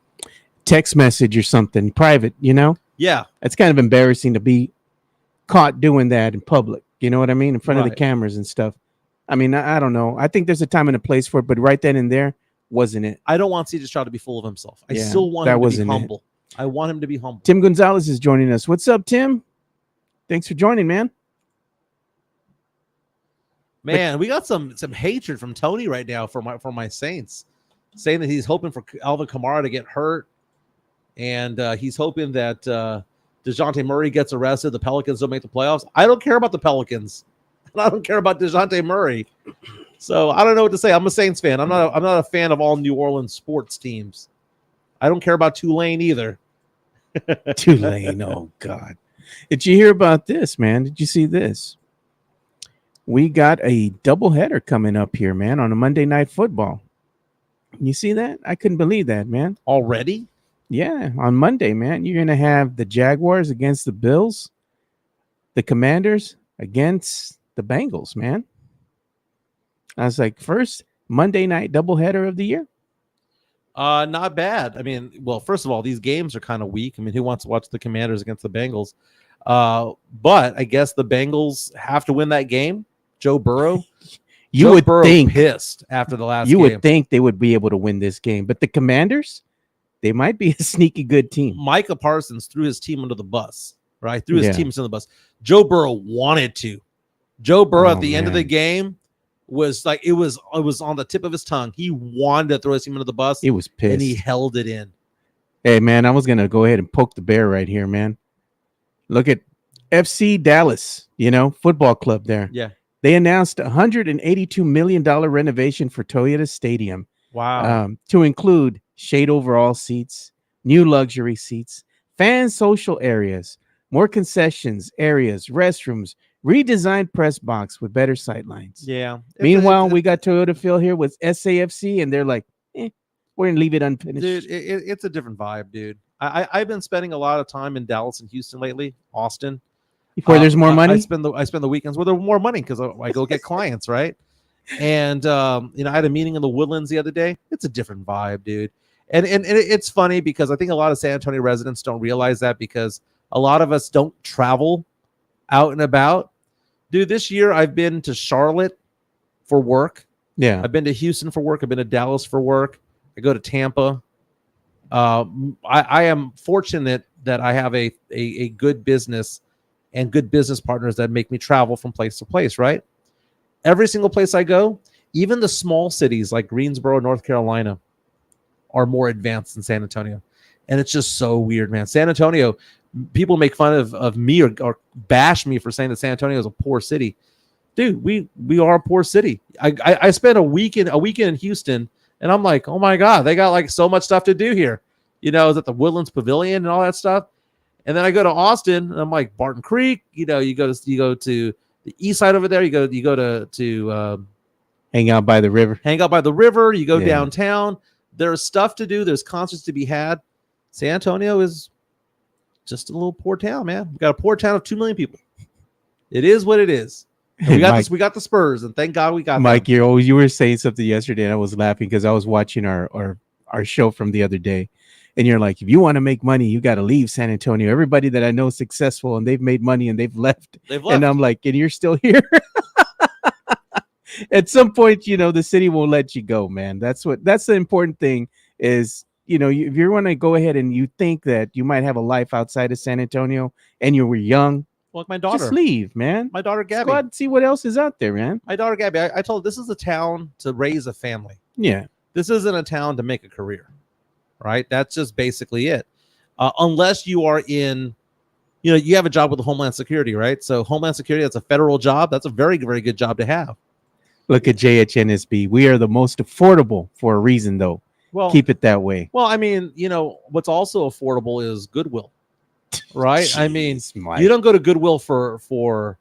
Text message or something private, you know? Yeah. It's kind of embarrassing to be caught doing that in public. You know what I mean? In front of the cameras and stuff. I mean, I don't know. I think there's a time and a place for it, but right then and there wasn't it. I don't want CJ Stroud to be full of himself. I still want him to be humble. I want him to be humble. Tim Gonzalez is joining us. What's up, Tim? Thanks for joining, man. Man, we got some hatred from Tony right now for my Saints, saying that he's hoping for Alvin Kamara to get hurt, and he's hoping that DeJounte Murray gets arrested. The Pelicans don't make the playoffs. I don't care about the Pelicans, and I don't care about DeJounte Murray. So I don't know what to say. I'm a Saints fan. I'm not a fan of all New Orleans sports teams. I don't care about Tulane either. Tulane, oh God! Did you hear about this, man? Did you see this? We got a doubleheader coming up here, man, on a Monday Night Football. You see that? I couldn't believe that, man. Already? Yeah, on Monday, man. You're going to have the Jaguars against the Bills, the Commanders against the Bengals, man. I was like, first Monday night doubleheader of the year? Not bad. I mean, well, first of all, these games are kind of weak. I mean, who wants to watch the Commanders against the Bengals? But I guess the Bengals have to win that game. Joe Burrow. Joe Burrow think pissed after the last you game. Would think they would be able to win this game, but the Commanders, they might be a sneaky good team. Micah Parsons threw his team under the bus, right? Threw his team under the bus. Joe Burrow wanted to. Joe Burrow at the end of the game was like, it was on the tip of his tongue. He wanted to throw his team under the bus. He was pissed. And he held it in. Hey, man, I was going to go ahead and poke the bear right here, man. Look at FC Dallas, football club there. Yeah. They announced a $182 million renovation for Toyota Stadium. Wow. To include shade overall seats, new luxury seats, fan social areas, more concessions, areas, restrooms, redesigned press box with better sightlines. Yeah. Meanwhile, we got Toyota Phil here with SAFC, and they're like, we're going to leave it unfinished. Dude, it's a different vibe, dude. I've been spending a lot of time in Dallas and Houston lately, Austin. Where there's more money? I spend the weekends where there's more money because I go get clients, right? And I had a meeting in the Woodlands the other day. It's a different vibe, dude. And it's funny because I think a lot of San Antonio residents don't realize that because a lot of us don't travel out and about. Dude, this year I've been to Charlotte for work. Yeah. I've been to Houston for work. I've been to Dallas for work. I go to Tampa. I am fortunate that I have a good business and good business partners that make me travel from place to place, right? Every single place I go, even the small cities like Greensboro, North Carolina, are more advanced than San Antonio. And it's just so weird, man. San Antonio, people make fun of me or bash me for saying that San Antonio is a poor city. Dude, we are a poor city. I spent a weekend in Houston, and I'm like, oh my God, they got like so much stuff to do here. Is at the Woodlands Pavilion and all that stuff. And then I go to Austin, and I'm like, Barton Creek. You go to the east side over there. You go to hang out by the river. You go downtown. There's stuff to do. There's concerts to be had. San Antonio is just a little poor town, man. We got a poor town of 2 million people. It is what it is. We got the Spurs, and thank God we got Mike. them. You were saying something yesterday, and I was laughing because I was watching our show from the other day. And you're like, if you want to make money, you got to leave San Antonio. Everybody that I know is successful and they've made money and they've left. And I'm like, and you're still here. At some point, the city will let you go, man. That's the important thing is, if you want to go ahead and you think that you might have a life outside of San Antonio and you were young, Well, like my daughter. just leave, man. My daughter Gabby. Just go out and see what else is out there, man. My daughter Gabby. I told her this is a town to raise a family. Yeah. This isn't a town to make a career, right? That's just basically it. Unless you are in, you have a job with the Homeland Security, right? So Homeland Security, that's a federal job. That's a very, very good job to have. Look at JHNSB. We are the most affordable for a reason, though. Well, keep it that way. Well, I mean, what's also affordable is Goodwill, right? Jeez, I mean, Mike. you don't go to Goodwill for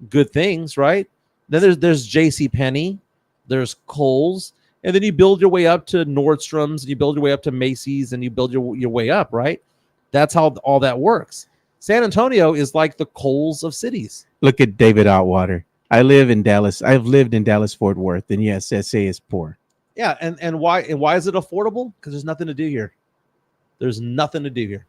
good things, right? Then there's JCPenney, there's Kohl's, and then you build your way up to Nordstrom's, and you build your way up to Macy's, and you build your way up, right? That's how all that works. San Antonio is like the Kohl's of cities. Look at David Outwater. I live in Dallas. I've lived in Dallas Fort Worth, and yes, SA is poor. Yeah, and why is it affordable? Because there's nothing to do here. There's nothing to do here.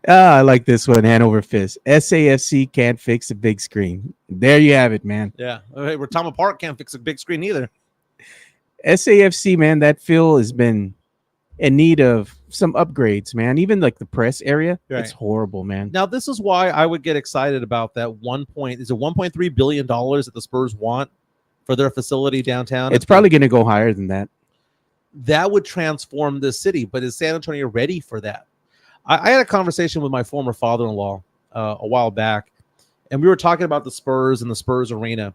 I like this one, Hanover Fist. SAFC can't fix a big screen. There you have it, man. Yeah, where Tom Park can't fix a big screen either. SAFC, man, that field has been in need of some upgrades, man. Even like the press area, right. It's horrible, man. Now, this is why I would get excited about that $1.3 billion that the Spurs want for their facility downtown. It's probably going to go higher than that. That would transform this city, but is San Antonio ready for that? I had a conversation with my former father-in-law a while back, and we were talking about the Spurs and the Spurs arena,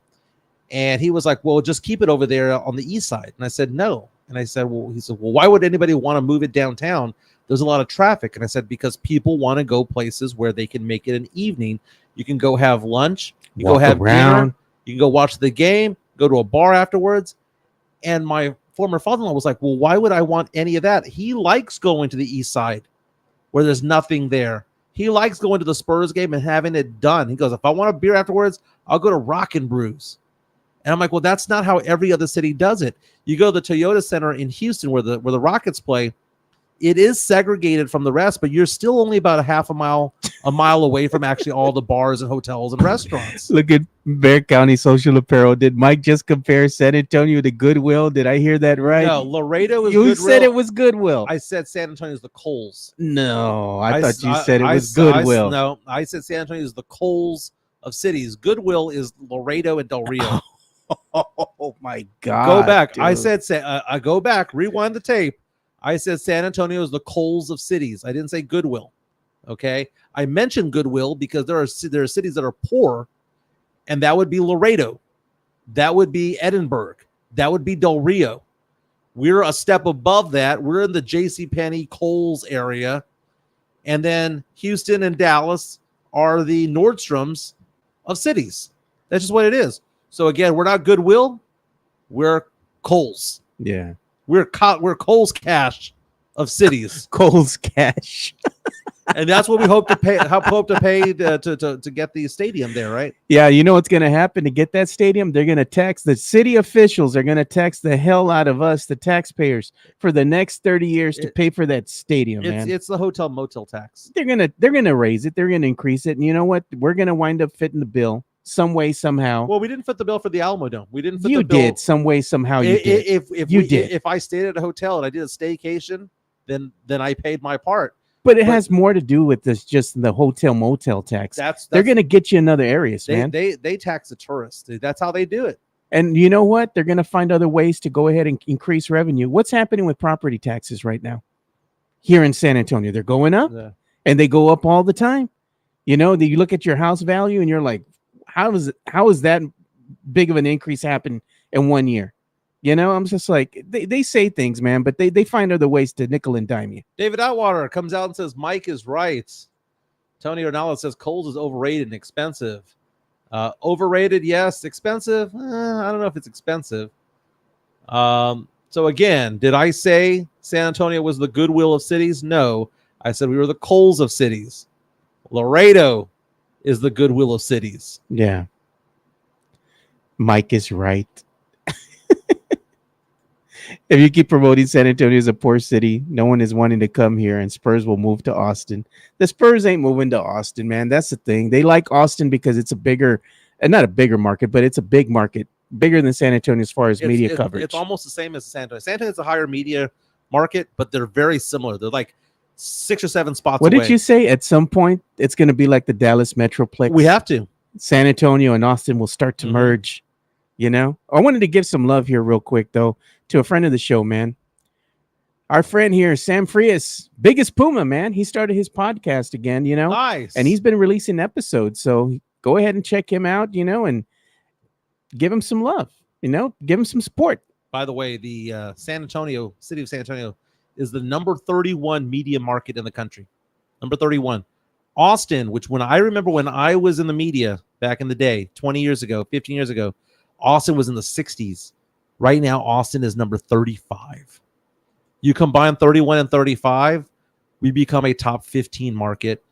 and he was like, well, just keep it over there on the east side. And I said, no. And I said, well, why would anybody want to move it downtown? There's a lot of traffic. And I said, because people want to go places where they can make it an evening. You can go have lunch, you go have dinner, you can go watch the game, go to a bar afterwards. And my former father-in-law was like, well, why would I want any of that? He likes going to the east side where there's nothing there. He likes going to the Spurs game and having it done. He goes, if I want a beer afterwards, I'll go to Rock and Brews. And I'm like, well, that's not how every other city does it. You go to the Toyota Center in Houston where the Rockets play. It is segregated from the rest, but you're still only about a mile away from actually all the bars and hotels and restaurants. Look at Bear County Social Apparel. Did Mike just compare San Antonio to Goodwill? Did I hear that right? No, Laredo is You Goodwill. said it was Goodwill. I said San Antonio is the Kohl's. No, I thought you said it was Goodwill. No, I said San Antonio is the Kohl's of cities. Goodwill is Laredo and Del Rio. Oh my God! Go back. Dude. I said, go back. Rewind the tape. I said San Antonio is the Kohl's of cities. I didn't say Goodwill. Okay, I mentioned Goodwill because there are cities that are poor, and that would be Laredo, that would be Edinburgh, that would be Del Rio. We're a step above that. We're in the JCPenney Kohl's area, and then Houston and Dallas are the Nordstroms of cities. That's just what it is. So again, we're not Goodwill, we're Kohl's. Yeah, we're Kohl's Cash of cities. Kohl's Cash, and that's what we hope to pay. To get the stadium there, right? Yeah, you know what's going to happen to get that stadium? They're going to tax the city officials. Are going to tax the hell out of us, the taxpayers, for the next 30 years to pay for that stadium. Man, it's the hotel motel tax. They're gonna raise it. They're gonna increase it. And you know what? We're gonna wind up fitting the bill. Some way, somehow. Well, we didn't fit the bill for the Alamo Dome. We didn't fit you the bill. Did some way, somehow. You did. If I stayed at a hotel and I did a staycation, then I paid my part. But it has more to do with this, just the hotel motel tax. They're going to get you in other areas, man. They tax the tourists. That's how they do it. And you know what? They're going to find other ways to go ahead and increase revenue. What's happening with property taxes right now here in San Antonio? They're going up, and they go up all the time. You know, you look at your house value, and you're like, how is that big of an increase happen in 1 year? You know, I'm just like, they say things, man, but they find other ways to nickel and dime you. David Atwater comes out and says, Mike is right. Tony Ronaldo says Kohl's is overrated and expensive. Overrated, yes. Expensive? I don't know if it's expensive. So again, did I say San Antonio was the Goodwill of cities? No. I said we were the Kohl's of cities. Laredo is the Goodwill of cities. Yeah. Mike is right. If you keep promoting San Antonio as a poor city, no one is wanting to come here, and Spurs will move to Austin. The Spurs ain't moving to Austin, man. That's the thing. They like Austin because it's a bigger, not a bigger market, but it's a big market, bigger than San Antonio as far as media coverage. It's almost the same as San Antonio. San Antonio is a higher media market, but they're very similar. They're like 6 or 7 spots What away. did you say? At some point, it's going to be like the Dallas Metroplex. We have to. San Antonio and Austin will start to merge. You know, I wanted to give some love here real quick, though, to a friend of the show, man. Our friend here, Sam Frias, biggest Puma, man. He started his podcast again, you know. Nice. And he's been releasing episodes. So go ahead and check him out, you know, and give him some love, you know, give him some support. By the way, the San Antonio, city of San Antonio, is the number 31 media market in the country. Number 31. Austin, which when I was in the media back in the day, 20 years ago, 15 years ago, Austin was in the 60s. Right now, Austin is number 35. You combine 31 and 35, we become a top 15 market,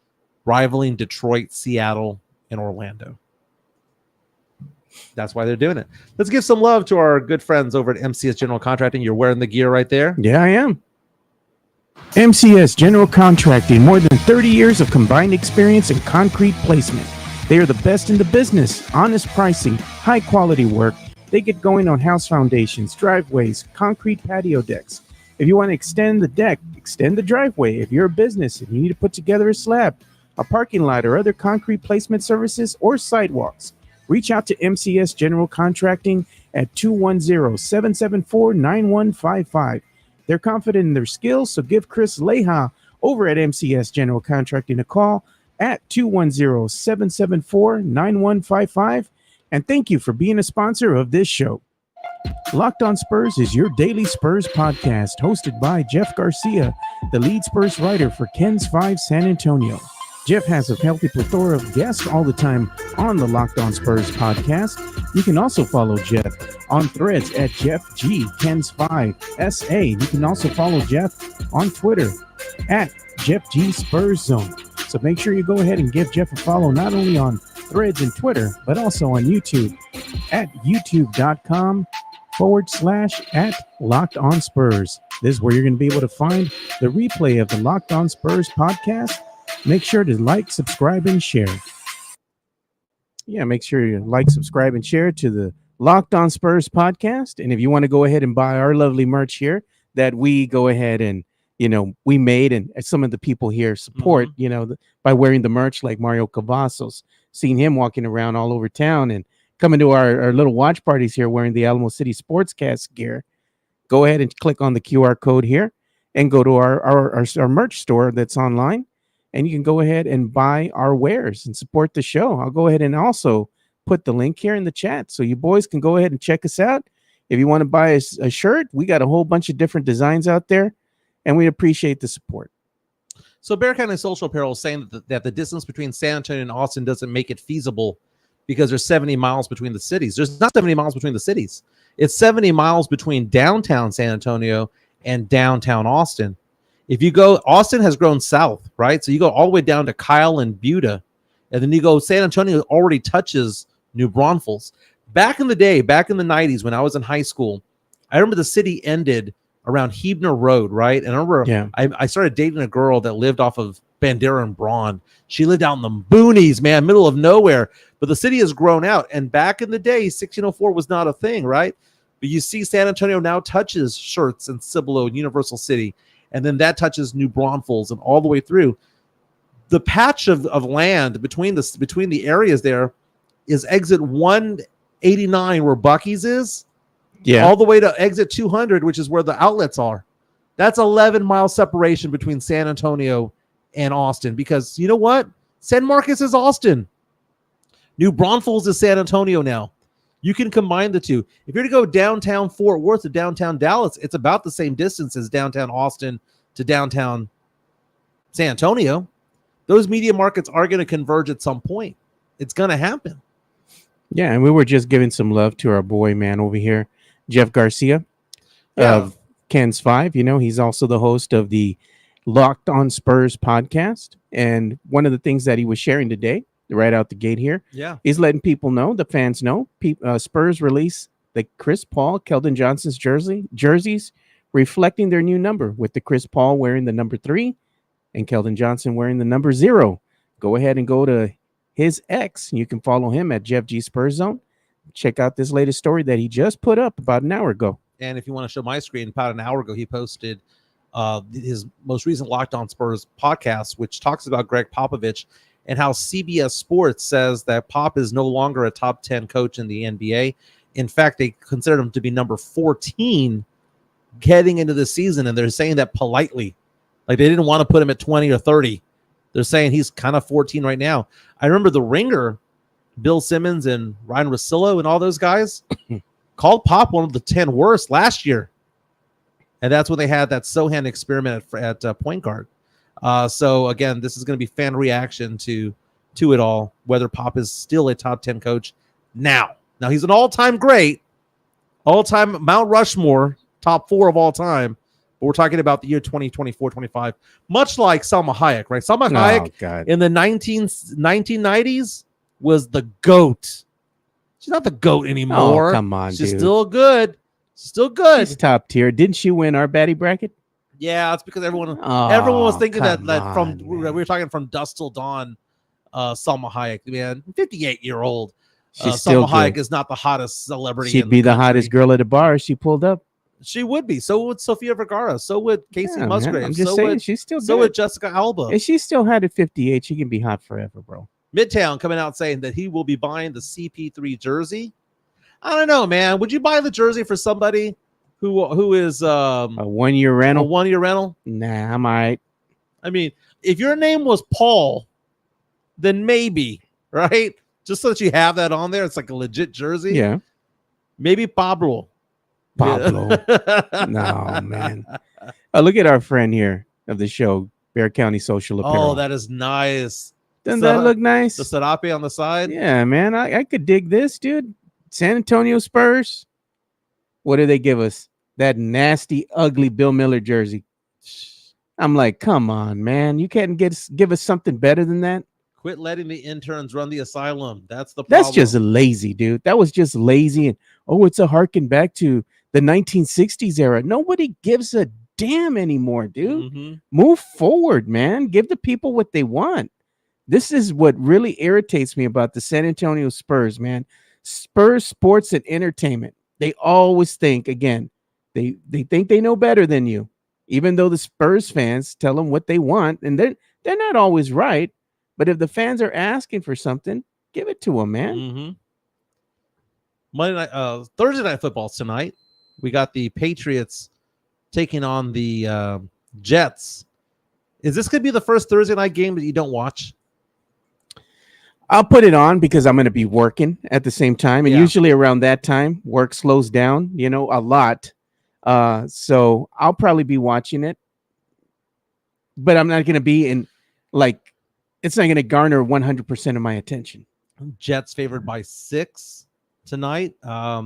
rivaling Detroit, Seattle, and Orlando. That's why they're doing it. Let's give some love to our good friends over at MCS General Contracting. You're wearing the gear right there. Yeah, I am. MCS General Contracting, more than 30 years of combined experience in concrete placement. They are the best in the business, honest pricing, high quality work. They get going on house foundations, driveways, concrete patio decks. If you want to extend the deck, extend the driveway. If you're a business and you need to put together a slab, a parking lot, or other concrete placement services or sidewalks, reach out to MCS General Contracting at 210-774-9155. They're confident in their skills, so give Chris Leha over at MCS General Contracting a call at 210-774-9155. And thank you for being a sponsor of this show. Locked on Spurs is your daily Spurs podcast, hosted by Jeff Garcia, the lead Spurs writer for Ken's 5 San Antonio. Jeff has a healthy plethora of guests all the time on the Locked on Spurs podcast. You can also follow Jeff on threads at Jeff G Ken's 5 SA. You can also follow Jeff on Twitter at Jeff G Spurs Zone. So make sure you go ahead and give Jeff a follow, not only on threads and Twitter, but also on YouTube at youtube.com/@LockedOnSpurs. This is where you're going to be able to find the replay of the Locked on Spurs podcast. Make sure to like, subscribe, and share. Yeah, make sure you like, subscribe, and share to the Locked on Spurs podcast. And if you want to go ahead and buy our lovely merch here that we go ahead and, you know, we made, and some of the people here support, you know, by wearing the merch, like Mario Cavazos, seeing him walking around all over town and coming to our little watch parties here wearing the Alamo City Sportscast gear. Go ahead and click on the QR code here and go to our merch store that's online. And you can go ahead and buy our wares and support the show. I'll go ahead and also put the link here in the chat so you boys can go ahead and check us out. If you want to buy a shirt, we got a whole bunch of different designs out there, and we appreciate the support. So Bear County Social Apparel is saying that the distance between San Antonio and Austin doesn't make it feasible because there's 70 miles between the cities. There's not 70 miles between the cities. It's 70 miles between downtown San Antonio and downtown Austin. If you go, Austin has grown south, right? So you go all the way down to Kyle and Buda, and then you go, San Antonio already touches New Braunfels. Back in the day, back in the 90s when I was in high school, I remember the city ended around Hebner Road, right? And I remember I started dating a girl that lived off of Bandera and Braun. She lived out in the boonies, man, middle of nowhere. But the city has grown out. And back in the day, 1604 was not a thing, right? But you see San Antonio now touches Schertz and Cibolo and Universal City. And then that touches New Braunfels and all the way through. The patch of land between the areas there is exit 189 where Buc-ee's is, all the way to exit 200, which is where the outlets are. That's 11-mile separation between San Antonio and Austin, because you know what? San Marcos is Austin. New Braunfels is San Antonio now. You can combine the two. If you're to go downtown Fort Worth to downtown Dallas, it's about the same distance as downtown Austin to downtown San Antonio. Those media markets are going to converge at some point. It's going to happen. Yeah, and we were just giving some love to our boy, man, over here, Jeff Garcia of Ken's 5. You know, he's also the host of the Locked on Spurs podcast. And one of the things that he was sharing today, right out the gate here, is letting people know, the fans know, Spurs release the Chris Paul, Keldon Johnson's jerseys reflecting their new number, with the Chris Paul wearing the number 3 and Keldon Johnson wearing the number 0. Go ahead and go to his X. You can follow him at Jeff G Spurs Zone. Check out this latest story that he just put up about an hour ago. And if you want to show my screen, about an hour ago, he posted his most recent Locked On Spurs podcast, which talks about Greg Popovich and how CBS Sports says that Pop is no longer a top 10 coach in the NBA. In fact, they considered him to be number 14 heading into the season, and they're saying that politely. Like, they didn't want to put him at 20 or 30. They're saying he's kind of 14 right now. I remember the Ringer, Bill Simmons and Ryan Russillo and all those guys called Pop one of the 10 worst last year. And that's when they had that Sohan experiment at point guard. So, again, this is going to be fan reaction to it all, whether Pop is still a top 10 coach now. Now, he's an all-time great, all-time Mount Rushmore, top 4 of all time. But we're talking about the year 2024, 25, much like Salma Hayek, right? Salma Hayek in the 1990s was the GOAT. She's not the GOAT anymore. Oh, come on, She's dude. still good. Still good. She's top tier. Didn't she win our baddie bracket? Yeah, it's because everyone was thinking that from man. we were talking from dusk till dawn. Salma Hayek, man, 58-year-old. She's still Salma Hayek good. is not the hottest celebrity. She'd be the hottest girl at the bar if she pulled up. She would be. So would Sofia Vergara. So would Casey Yeah, Musgrave. man, I'm just so saying, would, she's still so good. would Jessica Alba. If she still had at 58, she can be hot forever, bro. Midtown coming out saying that he will be buying the CP3 jersey. I don't know, man. Would you buy the jersey for somebody who is A 1 year a rental? 1 year rental? Nah, I'm all right. I mean, if your name was Paul, then maybe, right? Just so that you have that on there, it's like a legit jersey. Yeah. Maybe Pablo. Pablo. No, man. Look at our friend here of the show, Bear County Social Apparel. Oh, that is nice. Doesn't that look nice? The serape on the side. Yeah, man. I could dig this, dude. San Antonio Spurs. What do they give us? That nasty, ugly Bill Miller jersey. I'm like, come on, man. You can't give us something better than that. Quit letting the interns run the asylum. That's the problem. That's just lazy, dude. That was just lazy. And it's a harken back to the 1960s era. Nobody gives a damn anymore, dude. Mm-hmm. Move forward, man. Give the people what they want. This is what really irritates me about the San Antonio Spurs, man. Spurs sports and entertainment. They always think, again, they think they know better than you, even though the Spurs fans tell them what they want, and they're not always right. But if the fans are asking for something, give it to them, man. Mm-hmm. Thursday night football's tonight. We got the Patriots taking on the Jets. Is this going to be the first Thursday night game that you don't watch? I'll put it on because I'm going to be working at the same time. And usually around that time, work slows down, a lot. So I'll probably be watching it. But I'm not going to be it's not going to garner 100% of my attention. Jets favored by 6 tonight. I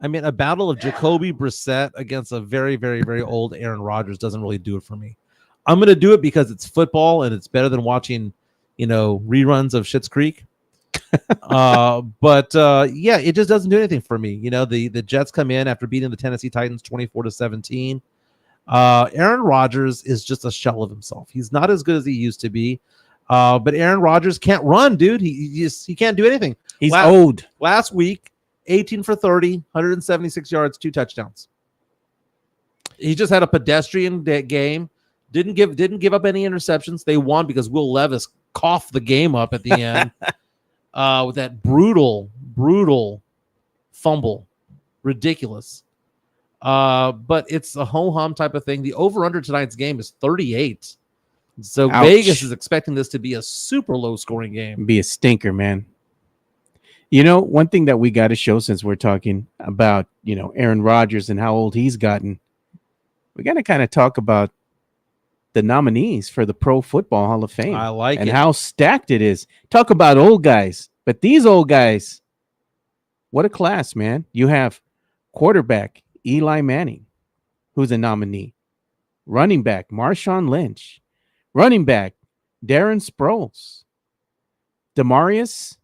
mean, a battle of Jacoby Brissett against a very, very, very old Aaron Rodgers doesn't really do it for me. I'm going to do it because it's football and it's better than watching, reruns of Schitt's Creek. But it just doesn't do anything for me. The Jets come in after beating the Tennessee Titans 24-17. Aaron Rodgers is just a shell of himself. He's not as good as he used to be. But Aaron Rodgers can't run, dude. He can't do anything. He's old. Last week, 18 for 30, 176 yards, 2 touchdowns. He just had a pedestrian game. Didn't give up any interceptions. They won because Will Levis coughed the game up at the end with that brutal fumble. Ridiculous. But it's a ho-hum type of thing. The over-under tonight's game is 38. So Ouch. Vegas is expecting this to be a super low-scoring game. Be a stinker, man. One thing that we got to show, since we're talking about, Aaron Rodgers and how old he's gotten, we got to kind of talk about the nominees for the Pro Football Hall of Fame. I like and it. how stacked it is. Talk about old guys, but these old guys, what a class, man. You have quarterback Eli Manning, who's a nominee. Running back Marshawn Lynch. Running back Darren Sproles. Demarius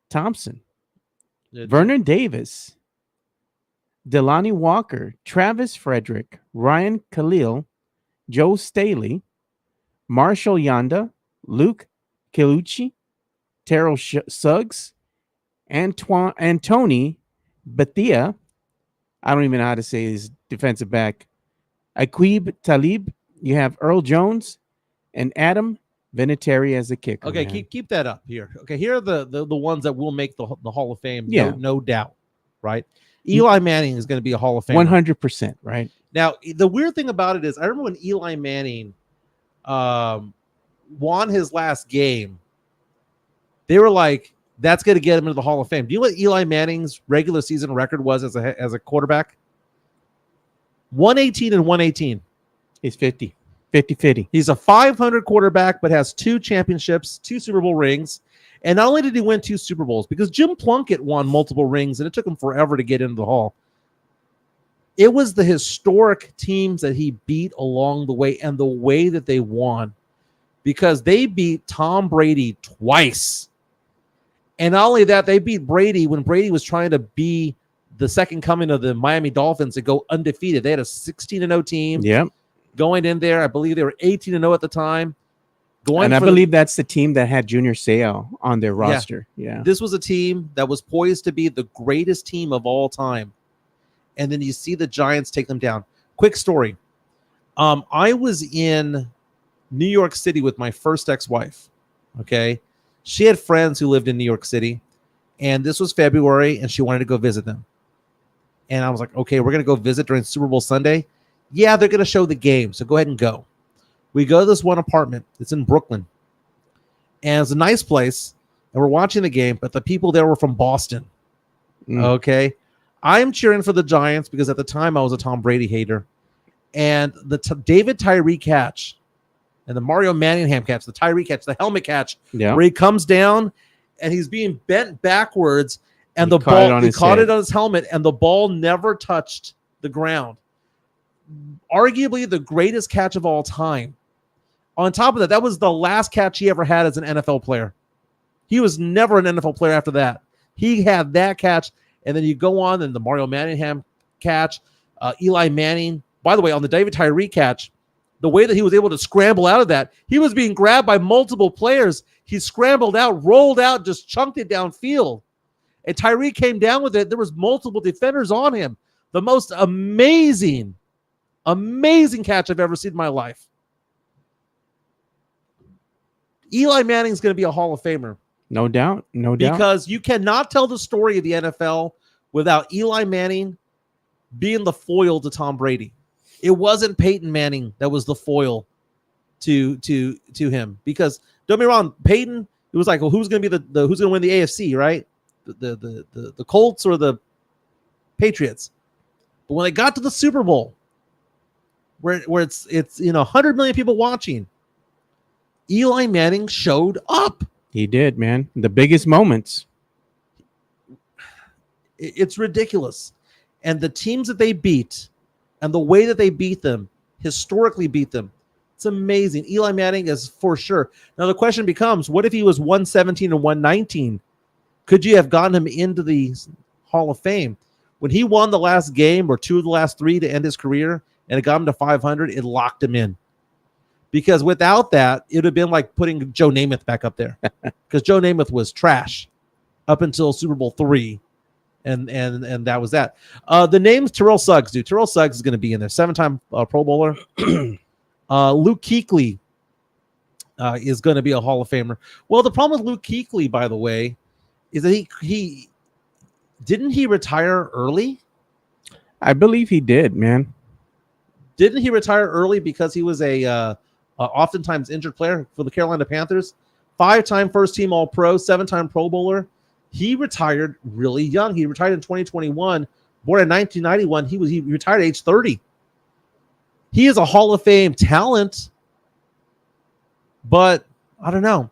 Thompson. Vernon Davis, Delanie Walker, Travis Frederick, Ryan Khalil, Joe Staley, Marshall Yanda, Luke Kilucci, Terrell Suggs, Antony Bethia. I don't even know how to say his defensive back. Aqib Talib. You have Earl Jones and Adam Vinatieri as the kicker. Okay, man. keep that up here. Okay, here are the ones that will make the Hall of Fame. Yeah. No doubt, right? Eli Manning is going to be a Hall of Famer. 100%, right? Now, the weird thing about it is, I remember when Eli Manning won his last game, they were like, that's going to get him into the Hall of Fame. Do you know what Eli Manning's regular season record was as a quarterback? 118 and 118. He's 50. He's a 500 quarterback, but has 2 championships, 2 Super Bowl rings. And not only did he win 2 Super Bowls, because Jim Plunkett won multiple rings, and it took him forever to get into the Hall. It was the historic teams that he beat along the way and the way that they won, because they beat Tom Brady twice. And not only that, they beat Brady when Brady was trying to be the second coming of the Miami Dolphins to go undefeated. They had a 16-0 team. Yep. Going in there, I believe they were 18-0 at the time. I believe that's the team that had Junior Seau on their roster. Yeah. This was a team that was poised to be the greatest team of all time. And then you see the Giants take them down. Quick story. I was in New York City with my first ex-wife. Okay. She had friends who lived in New York City. And this was February, and she wanted to go visit them. And I was like, okay, we're going to go visit during Super Bowl Sunday. Yeah, they're going to show the game, so go ahead and go. We go to this one apartment. It's in Brooklyn. And it's a nice place, and we're watching the game, but the people there were from Boston. Okay? I'm cheering for the Giants because at the time I was a Tom Brady hater. And the David Tyree catch and the Mario Manningham catch, the Tyree catch, the helmet catch, where he comes down and he's being bent backwards, and the ball, he caught it on his helmet, and the ball never touched the ground. Arguably the greatest catch of all time. On top of that, that was the last catch he ever had as an NFL player. He was never an NFL player after that. He had that catch, and then you go on, and the Mario Manningham catch, Eli Manning. By the way, on the David Tyree catch, the way that he was able to scramble out of that, he was being grabbed by multiple players. He scrambled out, rolled out, just chunked it downfield. And Tyree came down with it. There was multiple defenders on him. The most amazing catch I've ever seen in my life. Eli Manning's going to be a Hall of Famer. No doubt. Because you cannot tell the story of the NFL without Eli Manning being the foil to Tom Brady. It wasn't Peyton Manning that was the foil to him. Because don't be wrong, Peyton, it was like, well, who's going to be the who's going to win the AFC, right? The Colts or the Patriots. But when they got to the Super Bowl, where it's 100 million people watching, Eli Manning showed up. He did, man. The biggest moments. It's ridiculous. And the teams that they beat and the way that they beat them, historically beat them, it's amazing. Eli Manning is for sure. Now the question becomes, what if he was 117 and 119? Could you have gotten him into the Hall of Fame? When he won the last game or 2 of the last 3 to end his career and it got him to 500, it locked him in. Because without that, it would have been like putting Joe Namath back up there. Because Joe Namath was trash up until Super Bowl 3. And that was that. The name's Terrell Suggs, dude. Terrell Suggs is going to be in there. 7-time Pro Bowler. Luke Kuechly is going to be a Hall of Famer. Well, the problem with Luke Kuechly, by the way, is that he didn't he retire early? I believe he did, man. Didn't he retire early because he was a oftentimes injured player for the Carolina Panthers? 5-time first-team All-Pro, 7-time Pro Bowler. He retired really young. He retired in 2021. Born in 1991, he retired at age 30. He is a Hall of Fame talent, but I don't know.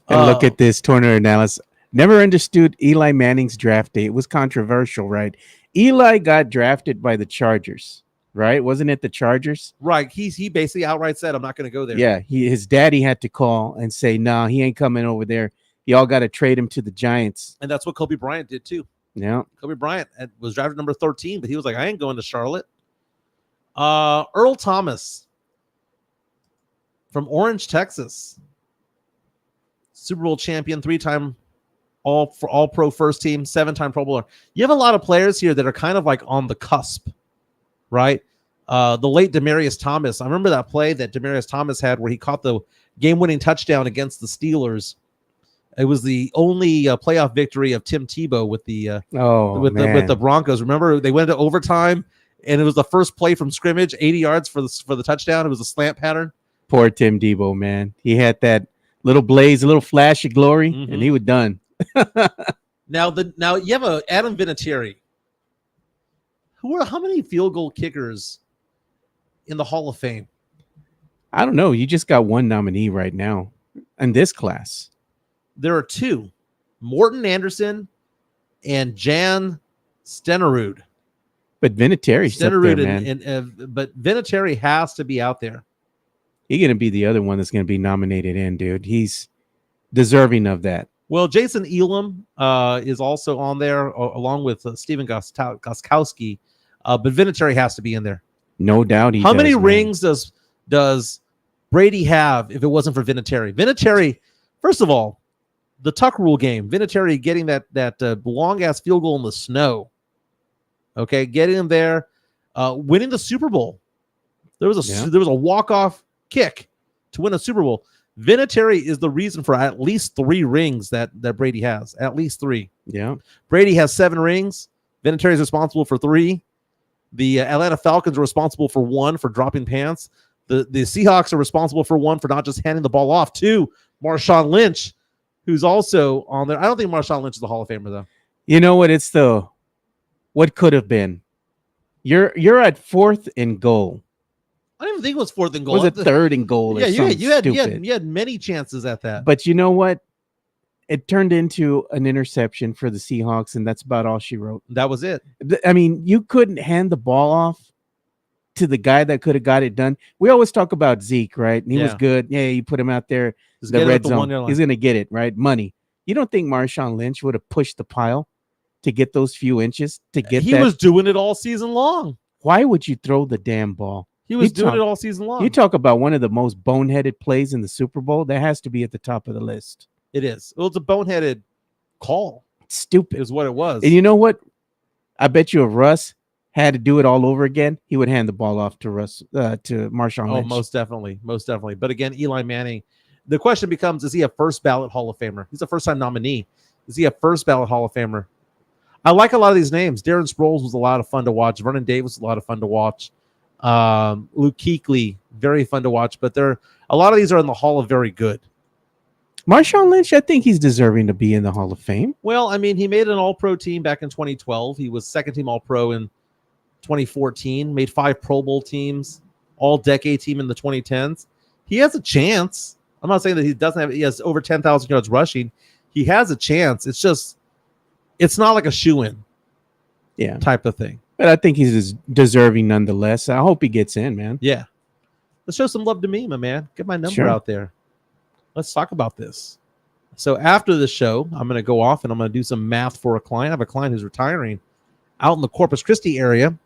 And look at this tornado analysis. Never understood Eli Manning's draft day. It was controversial, right? Eli got drafted by the Chargers, right? Wasn't it the Chargers? Right. He basically outright said, I'm not going to go there. Yeah. His daddy had to call and say, no, he ain't coming over there. Y'all got to trade him to the Giants. And that's what Kobe Bryant did too. Yeah. Kobe Bryant was drafted number 13, but he was like, I ain't going to Charlotte. Earl Thomas from Orange, Texas. Super Bowl champion, 3-time all pro first team, 7-time Pro Bowler. You have a lot of players here that are kind of like on the cusp, right? The late Demaryius Thomas. I remember that play that Demaryius Thomas had where he caught the game-winning touchdown against the Steelers. It was the only playoff victory of Tim Tebow with the with the Broncos. Remember, they went into overtime, and it was the first play from scrimmage, 80 yards for the touchdown. It was a slant pattern. Poor Tim Tebow, man. He had that little blaze, a little flash of glory, and he was done. Now you have Adam Vinatieri. How many field goal kickers in the Hall of Fame? I don't know. You just got one nominee right now in this class. There are 2, Morton Anderson and Jan Stenerud. But Vinatieri's up there, man. But Vinatieri has to be out there. He's going to be the other one that's going to be nominated in, dude. He's deserving of that. Well, Jason Elam is also on there, along with Steven Gostkowski. But Vinatieri has to be in there. No doubt. How many rings does Brady have if it wasn't for Vinatieri? Vinatieri, first of all, the Tuck Rule game, Vinatieri getting that long-ass field goal in the snow. Okay, getting him there, winning the Super Bowl. There was a walk-off kick to win a Super Bowl. Vinatieri is the reason for at least 3 rings that Brady has. At least 3. Yeah. Brady has 7 rings. Vinatieri is responsible for 3. The Atlanta Falcons are responsible for 1 for dropping pants. The Seahawks are responsible for 1 for not just handing the ball off to Marshawn Lynch, who's also on there. I don't think Marshawn Lynch is a Hall of Famer, though. You know what? It's what could have been. You're at 4th and goal. I don't even think it was 4th and goal. Was it 3rd and goal? Yeah, you had many chances at that. But you know what? It turned into an interception for the Seahawks, and that's about all she wrote. That was it. I mean, you couldn't hand the ball off to the guy that could have got it done. We always talk about Zeke, right? And he was good. Yeah, you put him out there, the red zone. He's going to get it, right? Money. You don't think Marshawn Lynch would have pushed the pile to get those few inches to get He was doing it all season long. Why would you throw the damn ball? He was doing it all season long. You talk about one of the most boneheaded plays in the Super Bowl. That has to be at the top of the list. It is. Well, it's a boneheaded call. Stupid is what it was. And you know what? I bet you if Russ had to do it all over again, he would hand the ball off to Marshawn Lynch. Oh, most definitely. But again, Eli Manning, the question becomes, is he a first ballot Hall of Famer? He's a first-time nominee. Is he a first ballot Hall of Famer? I like a lot of these names. Darren Sproles was a lot of fun to watch. Vernon Davis was a lot of fun to watch. Luke Kuechly, very fun to watch. But a lot of these are in the Hall of Very Good. Marshawn Lynch, I think he's deserving to be in the Hall of Fame. Well, I mean, he made an All-Pro team back in 2012. He was second-team All-Pro in 2014. Made 5 Pro Bowl teams, All-Decade team in the 2010s. He has a chance. I'm not saying that he has over 10,000 yards rushing. He has a chance. It's just, it's not like a shoe-in, type of thing. But I think he's deserving nonetheless. I hope he gets in, man. Yeah. Let's show some love to me, my man. Get my number out there. Let's talk about this. So after the show, I'm going to go off and I'm going to do some math for a client. I have a client who's retiring out in the Corpus Christi area,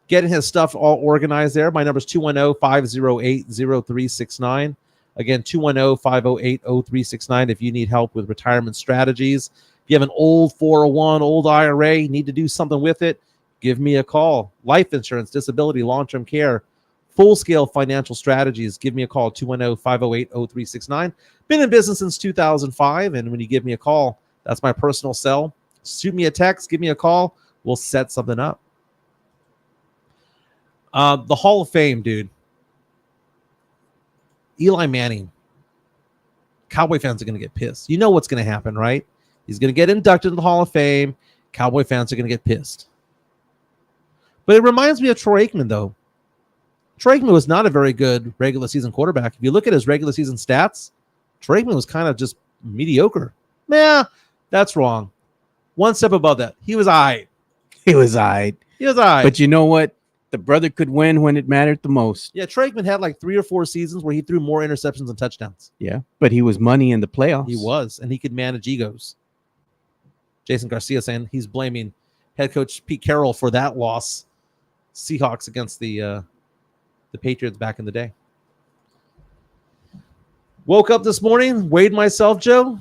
getting his stuff all organized there. My number is 210-508-0369. Again, 210-508-0369 if you need help with retirement strategies. If you have an old 401, old IRA, need to do something with it, give me a call. Life insurance, disability, long-term care, full-scale financial strategies, give me a call, 210-508-0369. Been in business since 2005, and when you give me a call, that's my personal cell. Shoot me a text, give me a call. We'll set something up. The Hall of Fame, dude. Eli Manning. Cowboy fans are going to get pissed. You know what's going to happen, right? He's going to get inducted into the Hall of Fame. Cowboy fans are going to get pissed. But it reminds me of Troy Aikman, though. Troy Aikman was not a very good regular season quarterback. If you look at his regular season stats, Troy Aikman was kind of just mediocre. Yeah, that's wrong. One step above that. He was all right. But you know what? The brother could win when it mattered the most. Yeah, Troy Aikman had like 3 or 4 seasons where he threw more interceptions than touchdowns. Yeah, but he was money in the playoffs. He was, and he could manage egos. Jason Garcia saying he's blaming head coach Pete Carroll for that loss. Seahawks against the Patriots back in the day. Woke up this morning, weighed myself, Joe.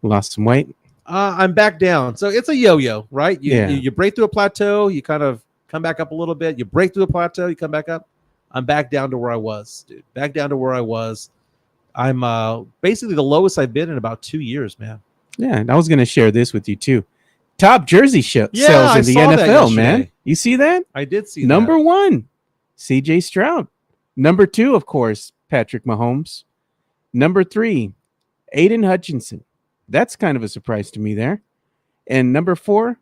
Lost some weight. I'm back down. So it's a yo-yo, right? You break through a plateau, you kind of come back up a little bit. You break through a plateau, you come back up. I'm back down to where I was, dude. Back down to where I was. I'm basically the lowest I've been in about 2 years, man. Yeah, and I was going to share this with you too. Top jersey sales in the NFL, man. You see that? I did see Number 1, CJ Stroud. Number 2, of course, Patrick Mahomes. Number 3, Aiden Hutchinson. That's kind of a surprise to me there. And number 4,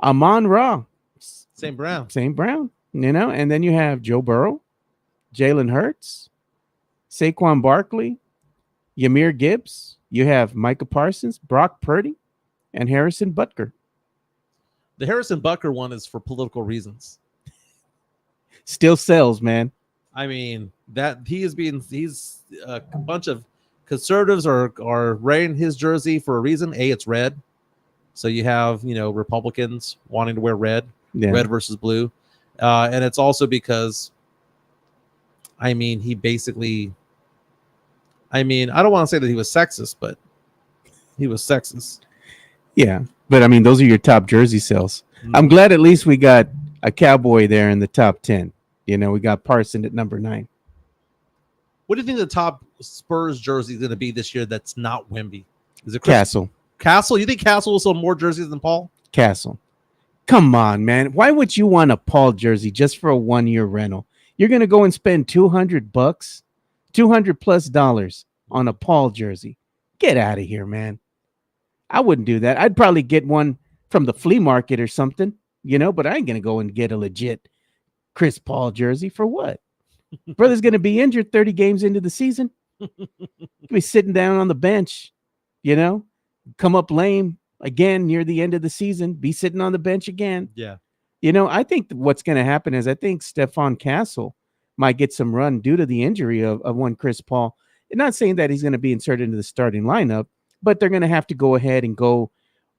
Amon-Ra. Same Brown. And then you have Joe Burrow, Jalen Hurts, Saquon Barkley, Jahmyr Gibbs. You have Micah Parsons, Brock Purdy, and Harrison Butker. The Harrison Butker one is for political reasons. Still sells, man. I mean, that he's a bunch of conservatives are wearing his jersey for a reason. It's red. So you have, Republicans wanting to wear red, red versus blue. And it's also because, I don't want to say that he was sexist, but he was sexist. Yeah. But I mean, those are your top jersey sales. Mm-hmm. I'm glad at least we got a Cowboy there in the top 10. We got Parsons at number 9. What do you think the top Spurs jersey is going to be this year that's not Wemby? Is it Castle? Castle? You think Castle will sell more jerseys than Paul? Castle. Come on, man. Why would you want a Paul jersey just for a 1-year rental? You're going to go and spend $200, $200+ on a Paul jersey. Get out of here, man. I wouldn't do that. I'd probably get one from the flea market or something, but I ain't going to go and get a legit Chris Paul jersey for what? Brother's going to be injured 30 games into the season. Be sitting down on the bench, come up lame again near the end of the season, be sitting on the bench again. Yeah. I think what's going to happen is I think Stephon Castle might get some run due to the injury of one Chris Paul. I'm not saying that he's going to be inserted into the starting lineup, but they're going to have to go ahead and go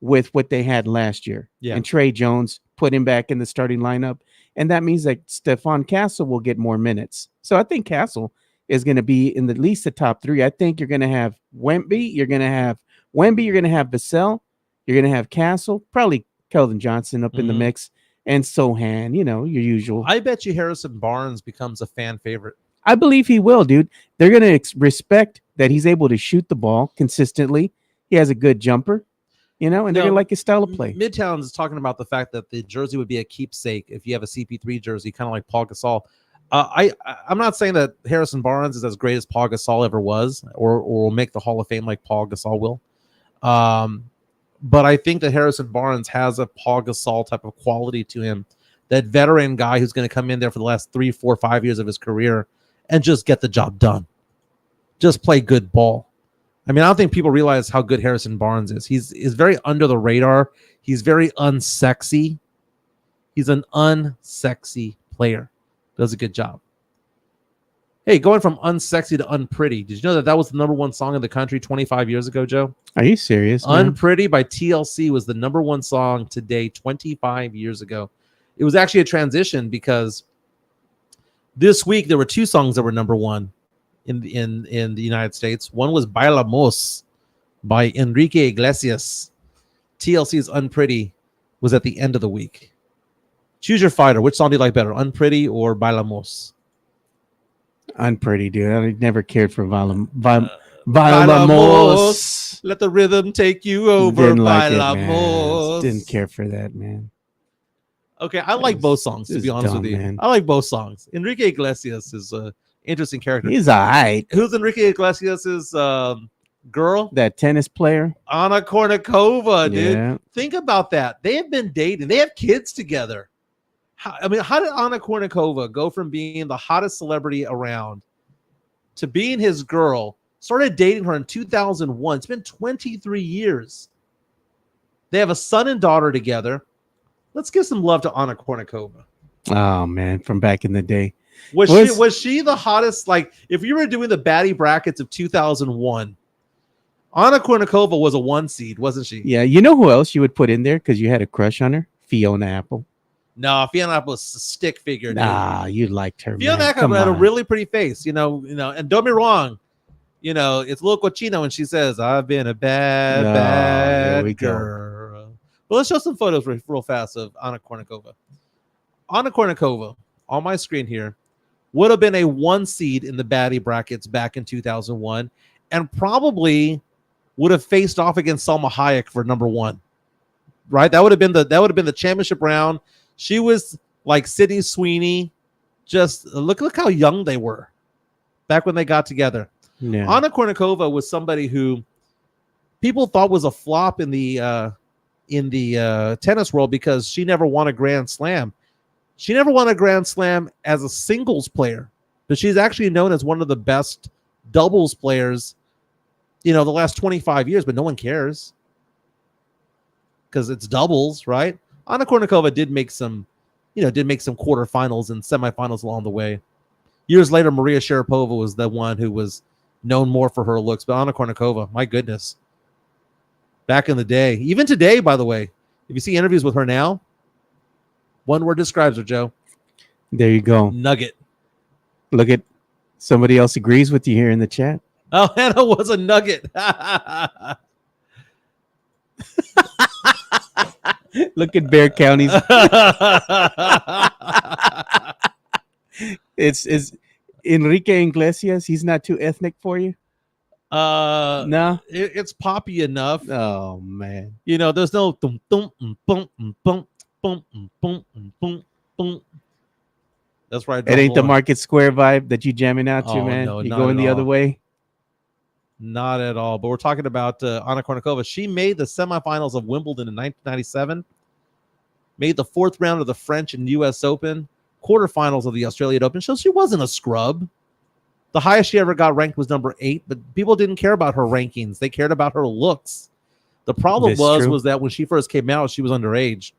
with what they had last year. Yeah. And Trey Jones, put him back in the starting lineup. And that means that Stephon Castle will get more minutes. So I think Castle is going to be in at least the top 3. I think you're going to have Wemby. You're going to have Vassell. You're going to have Castle, probably Keldon Johnson up in the mix, and Sohan, your usual. I bet you Harrison Barnes becomes a fan favorite. I believe he will, dude. They're going to respect that he's able to shoot the ball consistently. He has a good jumper, and they're going to like his style of play. Midtown is talking about the fact that the jersey would be a keepsake if you have a CP3 jersey, kind of like Paul Gasol. I'm not saying that Harrison Barnes is as great as Paul Gasol ever was or will make the Hall of Fame like Paul Gasol will. But I think that Harrison Barnes has a Paul Gasol type of quality to him, that veteran guy who's going to come in there for the last 3, 4, 5 years of his career and just get the job done. Just play good ball. I mean, I don't think people realize how good Harrison Barnes is. He's very under the radar. He's very unsexy. He's an unsexy player. Does a good job. Hey, going from unsexy to unpretty. Did you know that was the number 1 song in the country 25 years ago, Joe? Are you serious? Unpretty by TLC was the number 1 song today 25 years ago. It was actually a transition because this week there were 2 songs that were number 1 in the United States. One was Bailamos by Enrique Iglesias. TLC's Unpretty was at the end of the week. Choose your fighter. Which song do you like better, Unpretty or Bailamos? Unpretty, dude. I never cared for Bailamos. Let the rhythm take you over. Didn't like Bailamos. Didn't care for that, man. Okay, I like both songs, to be honest with you. Man. I like both songs. Enrique Iglesias is an interesting character. He's all right. Who's Enrique Iglesias' girl? That tennis player? Anna Kournikova, dude. Yeah. Think about that. They have been dating. They have kids together. How did Anna Kournikova go from being the hottest celebrity around to being his girl? Started dating her in 2001. It's been 23 years. They have a son and daughter together. Let's give some love to Anna Kournikova. Oh, man, from back in the day. Was she the hottest? Like, if you were doing the baddie brackets of 2001, Anna Kournikova was a 1 seed, wasn't she? Yeah. You know who else you would put in there because you had a crush on her? Fiona Apple. No, Fiona Apple was a stick figure. Nah, you liked her. Fiona Apple had a really pretty face, you know, and don't be wrong, you know, it's a little cochino when she says, "I've been a bad girl." Well, let's show some photos real fast of Anna Kournikova. Anna Kournikova on my screen here would have been a 1 seed in the baddie brackets back in 2001, and probably would have faced off against Salma Hayek for number 1. Right? That would have been the championship round. She was like Sydney Sweeney. Just look how young they were back when they got together. Yeah. Anna Kournikova was somebody who people thought was a flop in the tennis world because she never won a Grand Slam. She never won a Grand Slam as a singles player, but she's actually known as one of the best doubles players, you know, the last 25 years, but no one cares because it's doubles, right? Anna Kournikova did make some quarterfinals and semifinals along the way. Years later, Maria Sharapova was the one who was known more for her looks, but Anna Kournikova, my goodness. Back in the day, even today, by the way, if you see interviews with her now, one word describes her, Joe. There you go. Nugget. Look at somebody else agrees with you here in the chat. Oh, Hannah was a nugget. Look at Bear County's. It's Enrique Iglesias. He's not too ethnic for you. No, it's poppy enough. Oh man, you know, there's no boom boom boom boom boom boom boom boom. That's right. It ain't the Market Square vibe that you jamming out to, man. No, you going the other way? Not at all. But we're talking about Anna Kournikova. She made the semifinals of Wimbledon in 1997. Made the 4th round of the French and U.S. Open. Quarterfinals of the Australian Open. So she wasn't a scrub. The highest she ever got ranked was number 8, but people didn't care about her rankings. They cared about her looks. The problem was that when she first came out, she was underage.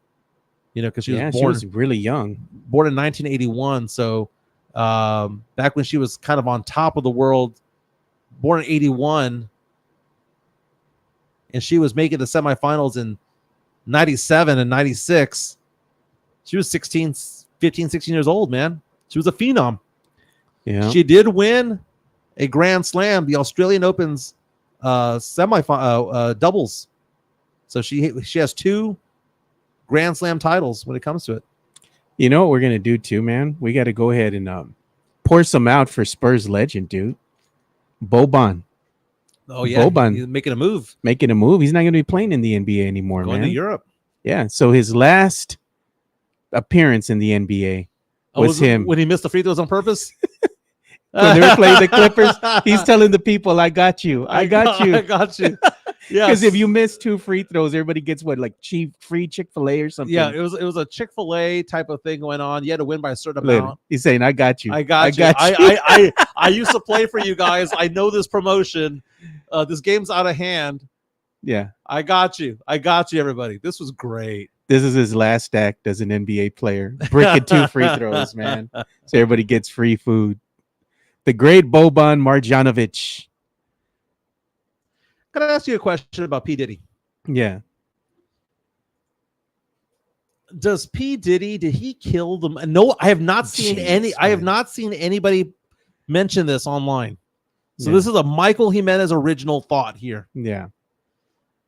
You know, because she was really young. Born in 1981. So back when she was kind of on top of the world, born in 81, and she was making the semifinals in 97 and 96. She was 15, 16 years old, man. She was a phenom. Yeah. She did win a Grand Slam, the Australian Open's semifinal doubles. So she has 2 Grand Slam titles when it comes to it. You know what we're gonna do too, man? We got to go ahead and pour some out for Spurs legend, dude. Boban. Oh yeah, Boban. He's making a move. He's not gonna be playing in the NBA anymore, Going man. to Europe. Yeah. So his last appearance in the NBA was him when he missed the free throws on purpose. When they were playing the Clippers, he's telling the people, "I got you. I got you. I got you." Yeah, because if you miss 2 free throws, everybody gets free Chick-fil-A or something. Yeah, it was a Chick-fil-A type of thing going on. You had to win by a certain amount. He's saying, "I got you. I got you. I used to play for you guys. I know this promotion. This game's out of hand. Yeah, I got you. I got you, everybody. This was great. This is his last act as an NBA player. Bricking 2 free throws, man. So everybody gets free food. The great Boban Marjanovic. Can I ask you a question about P. Diddy? Yeah. Does P. Diddy, did he kill them? No, I have not seen I have not seen anybody mention this online. So this is a Michael Jimenez original thought here. Yeah.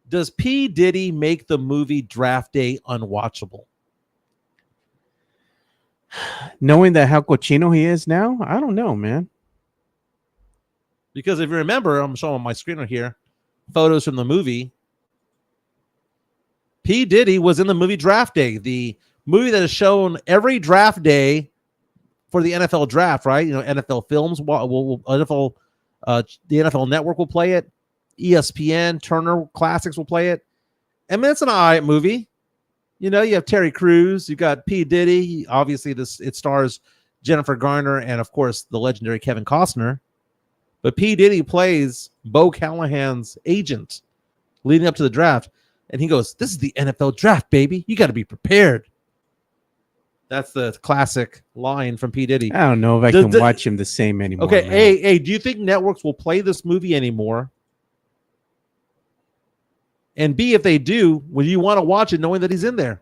Does P. Diddy make the movie Draft Day unwatchable? Knowing that how cochino he is now, I don't know, man. Because if you remember, I'm showing on my screen right here, photos from the movie. P. Diddy was in the movie Draft Day, the movie that is shown every draft day for the NFL draft, right? You know, NFL Films, the NFL Network will play it. ESPN, Turner Classics will play it. I mean, it's an all right movie. You know, you have Terry Crews, you got P. Diddy. Obviously, it stars Jennifer Garner and, of course, the legendary Kevin Costner. But P. Diddy plays Bo Callahan's agent leading up to the draft. And he goes, "This is the NFL draft, baby. You got to be prepared." That's the classic line from P. Diddy. I don't know if I can watch him the same anymore. Okay, hey, do you think networks will play this movie anymore And B, if they do, will you want to watch it knowing that he's in there?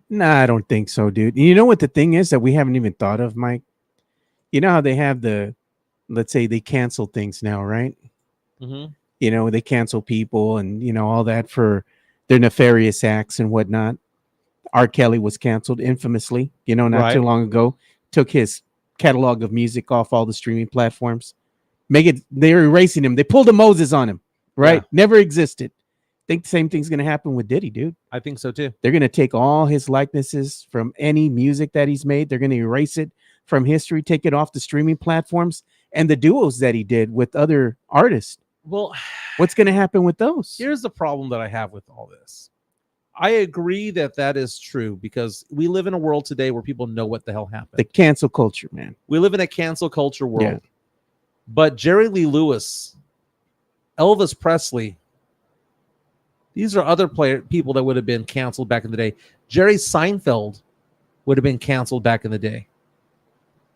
Nah, I don't think so, dude. You know what the thing is that we haven't even thought of, Mike? You know how they have let's say they cancel things now, right? Mm-hmm. You know, they cancel people and, you know, all that for their nefarious acts and whatnot. R. Kelly was canceled infamously, you know, not too long ago. Took his catalog of music off all the streaming platforms. They're erasing him. They pulled a Moses on him, right? Yeah. Never existed. Think the same thing's going to happen with Diddy, dude. I think so too. They're going to take all his likenesses from any music that he's made. They're going to erase it from history, take it off the streaming platforms, and the duos that he did with other artists. Well, what's going to happen with those? Here's the problem that I have with all this. I agree that is true because we live in a world today where people know what the hell happened. The cancel culture, man. We live in a cancel culture world. Yeah. But Jerry Lee Lewis, Elvis Presley, these are other people that would have been canceled back in the day. Jerry Seinfeld would have been canceled back in the day.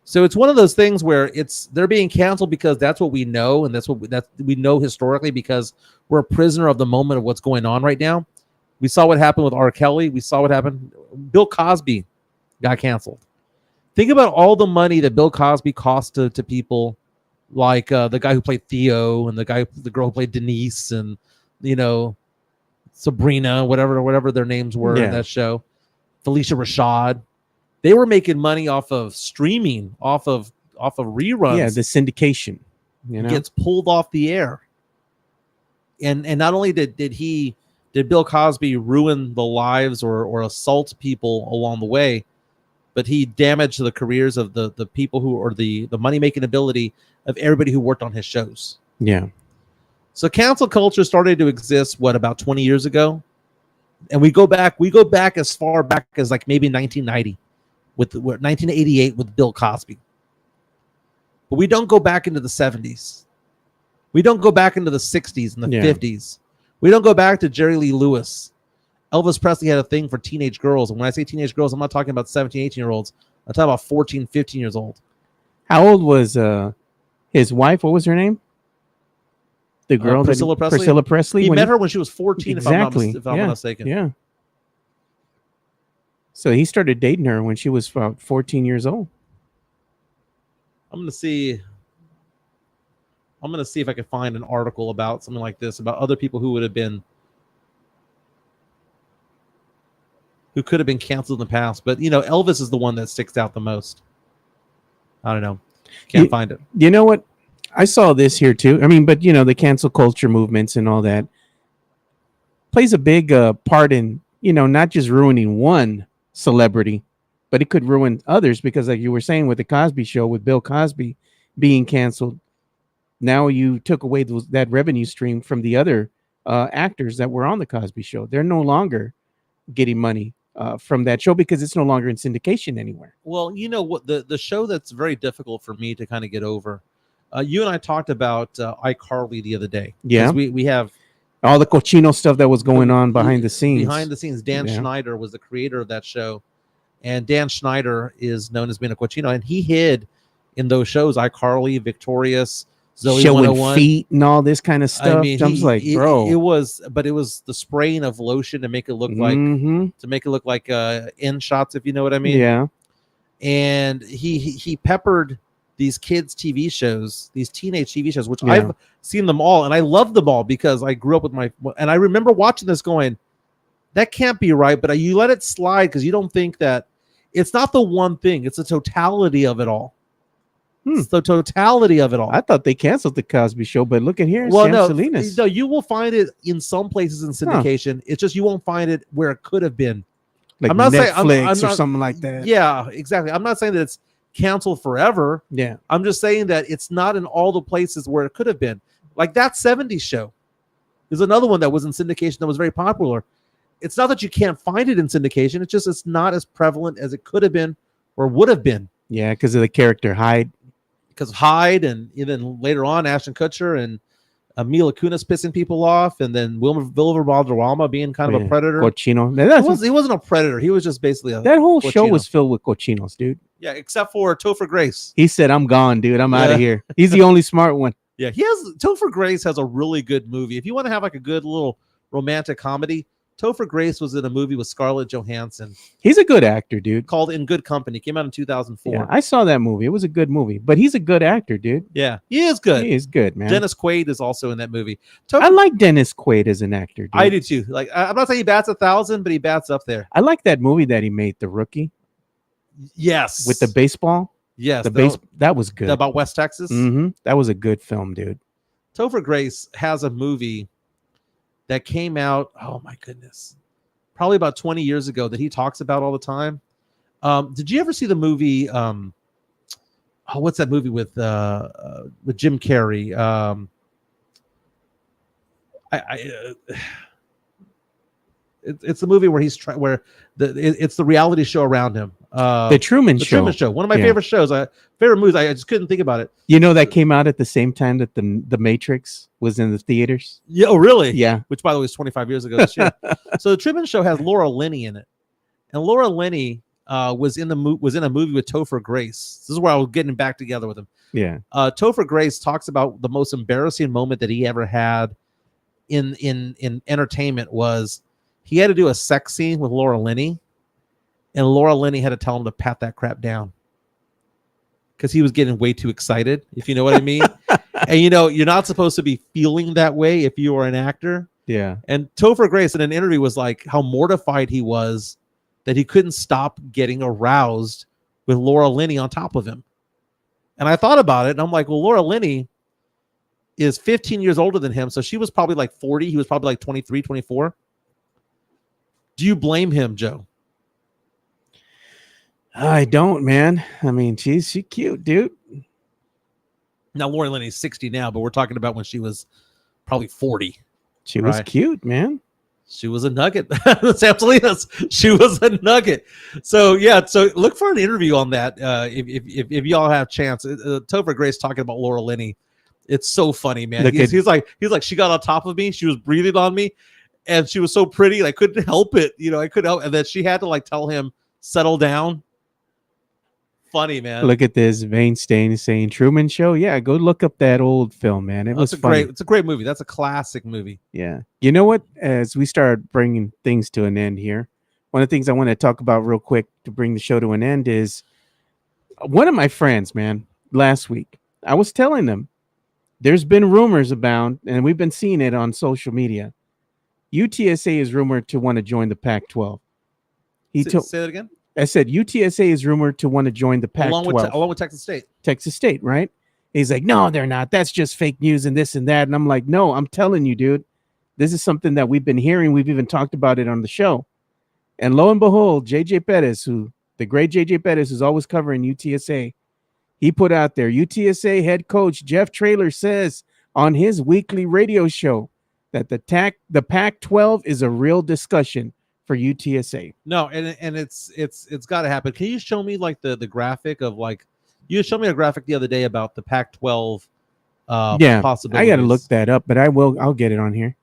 So it's one of those things where they're being canceled because that's what we know, and that's we know historically because we're a prisoner of the moment of what's going on right now. We saw what happened with R. Kelly. We saw what happened. Bill Cosby got canceled. Think about all the money that Bill Cosby cost to people, like the guy who played Theo and the girl who played Denise, and you know, Sabrina, whatever their names were in that show. Felicia Rashad. They were making money off of streaming, off of reruns. Yeah, the syndication, you know, gets pulled off the air. And not only did Bill Cosby ruin the lives or assault people along the way, but he damaged the careers of the people who are the money-making ability of everybody who worked on his shows. Yeah. So cancel culture started to exist, about 20 years ago? And we go back as far back as like maybe 1990. With 1988 with Bill Cosby. But we don't go back into the 70s. We don't go back into the 60s and the 50s. We don't go back to Jerry Lee Lewis. Elvis Presley had a thing for teenage girls. And when I say teenage girls, I'm not talking about 17, 18-year-olds. I'm talking about 14, 15 years old. How old was his wife? What was her name? The girl, Priscilla Presley. Priscilla Presley. He met her when she was 14, exactly. if I'm not mistaken. Yeah. So he started dating her when she was about 14 years old. I'm gonna see if I can find an article about something like this, about other people who could have been canceled in the past. But you know, Elvis is the one that sticks out the most. I don't know. Can't find it. You know what? I saw this here too. I mean, but you know, the cancel culture movements and all that plays a big part in, you know, not just ruining one celebrity, but it could ruin others, because like you were saying with the Cosby Show, with Bill Cosby being canceled, now you took away that revenue stream from the other actors that were on the Cosby Show. They're no longer getting money from that show because it's no longer in syndication anywhere. Well, you know what, the show that's very difficult for me to kind of get over, you and I talked about iCarly the other day. Yeah, we have all the cochino stuff that was going on behind the scenes. Dan Schneider was the creator of that show. And Dan Schneider is known as being a cochino. And he hid in those shows, iCarly, Victorious, Zoe showing 101. Feet and all this kind of stuff. I mean, bro. It was the spraying of lotion to make it look like end shots, if you know what I mean. Yeah. And he peppered these kids' TV shows, these teenage TV shows, which I've seen them all, and I love them all because I grew up with and I remember watching this going, that can't be right, but you let it slide because you don't think that it's not the one thing, it's the totality of it all. It's the totality of it all. I thought they canceled the Cosby Show, but look at here. Salinas. No, you will find it in some places in syndication. It's just you won't find it where it could have been. Like I'm not Netflix or something like that. Yeah, exactly. I'm not saying that it's canceled forever. Yeah. I'm just saying that it's not in all the places where it could have been. Like that 70s show is another one that was in syndication that was very popular. It's not that you can't find it in syndication. It's just it's not as prevalent as it could have been or would have been. Yeah, because of the character Hyde. Because Hyde, and then later on Ashton Kutcher and Mila Kunis pissing people off, and then Wilmer Valderrama being kind of a predator. Cochino. He wasn't a predator. He was just basically that whole show was filled with cochinos, dude. Yeah, except for Topher Grace. He said, "I'm gone, dude. I'm out of here." He's the only smart one. Yeah, Topher Grace has a really good movie. If you want to have like a good little romantic comedy. Topher Grace was in a movie with Scarlett Johansson. He's a good actor, dude. Called In Good Company. Came out in 2004. Yeah, I saw that movie. It was a good movie, but he's a good actor, dude. Yeah, he is good. He is good, man. Dennis Quaid is also in that movie. I like Dennis Quaid as an actor, dude. I do too. Like, I'm not saying he bats 1,000, but he bats up there. I like that movie that he made, The Rookie. Yes. With the baseball. Yes. That was good. About West Texas. Mm-hmm. That was a good film, dude. Topher Grace has a movie that came out, oh my goodness, probably about 20 years ago that he talks about all the time. Did you ever see the movie? What's that movie with Jim Carrey? It's the movie where he's it's the reality show around him. The Truman Show. Truman Show. One of my favorite shows. Favorite movies. I just couldn't think about it. You know that came out at the same time that the Matrix was in the theaters. Yeah. Oh, really? Yeah. Which, by the way, was 25 years ago this year. So the Truman Show has Laura Linney in it, and Laura Linney was in a movie with Topher Grace. This is where I was getting back together with him. Yeah. Topher Grace talks about the most embarrassing moment that he ever had in entertainment was he had to do a sex scene with Laura Linney, and Laura Linney had to tell him to pat that crap down because he was getting way too excited, if you know what I mean. And you're not supposed to be feeling that way if you are an actor. Yeah. And Topher Grace in an interview was like how mortified he was that he couldn't stop getting aroused with Laura Linney on top of him. And I thought about it, and I'm like, well, Laura Linney is 15 years older than him, so she was probably like 40. He was probably like 23, 24. Do you blame him, Joe? I don't, man. I mean, she's cute, dude. Now, Laura Linney's 60 now, but we're talking about when she was probably 40. She was cute, man. She was a nugget. Sam Salinas, she was a nugget. So yeah, so look for an interview on that if y'all have chance. Topher Grace talking about Laura Linney. It's so funny, man. He's like she got on top of me. She was breathing on me, and she was so pretty. I couldn't help it. I couldn't help. And then she had to like tell him settle down. Funny, man. Look at this. Vane Stain saying Truman Show. Yeah, go look up that old film, man. It's a great movie. That's a classic movie. Yeah. You know what? As we start bringing things to an end here, one of the things I want to talk about real quick to bring the show to an end is one of my friends, man, last week. I was telling them there's been rumors abound, and we've been seeing it on social media. UTSA is rumored to want to join the Pac-12. Say that again? I said UTSA is rumored to want to join the Pac-12. Along with Texas State. Texas State, right? He's like, no, they're not. That's just fake news and this and that. And I'm like, no, I'm telling you, dude. This is something that we've been hearing. We've even talked about it on the show. And lo and behold, JJ Pettis, the great JJ Pettis is always covering UTSA. He put out there, UTSA head coach Jeff Traylor says on his weekly radio show that the Pac-12 is a real discussion for UTSA. No, and it's got to happen. Can you show me like the graphic of like you showed me a graphic the other day about the Pac-12 possibilities. I got to look that up, but I'll get it on here.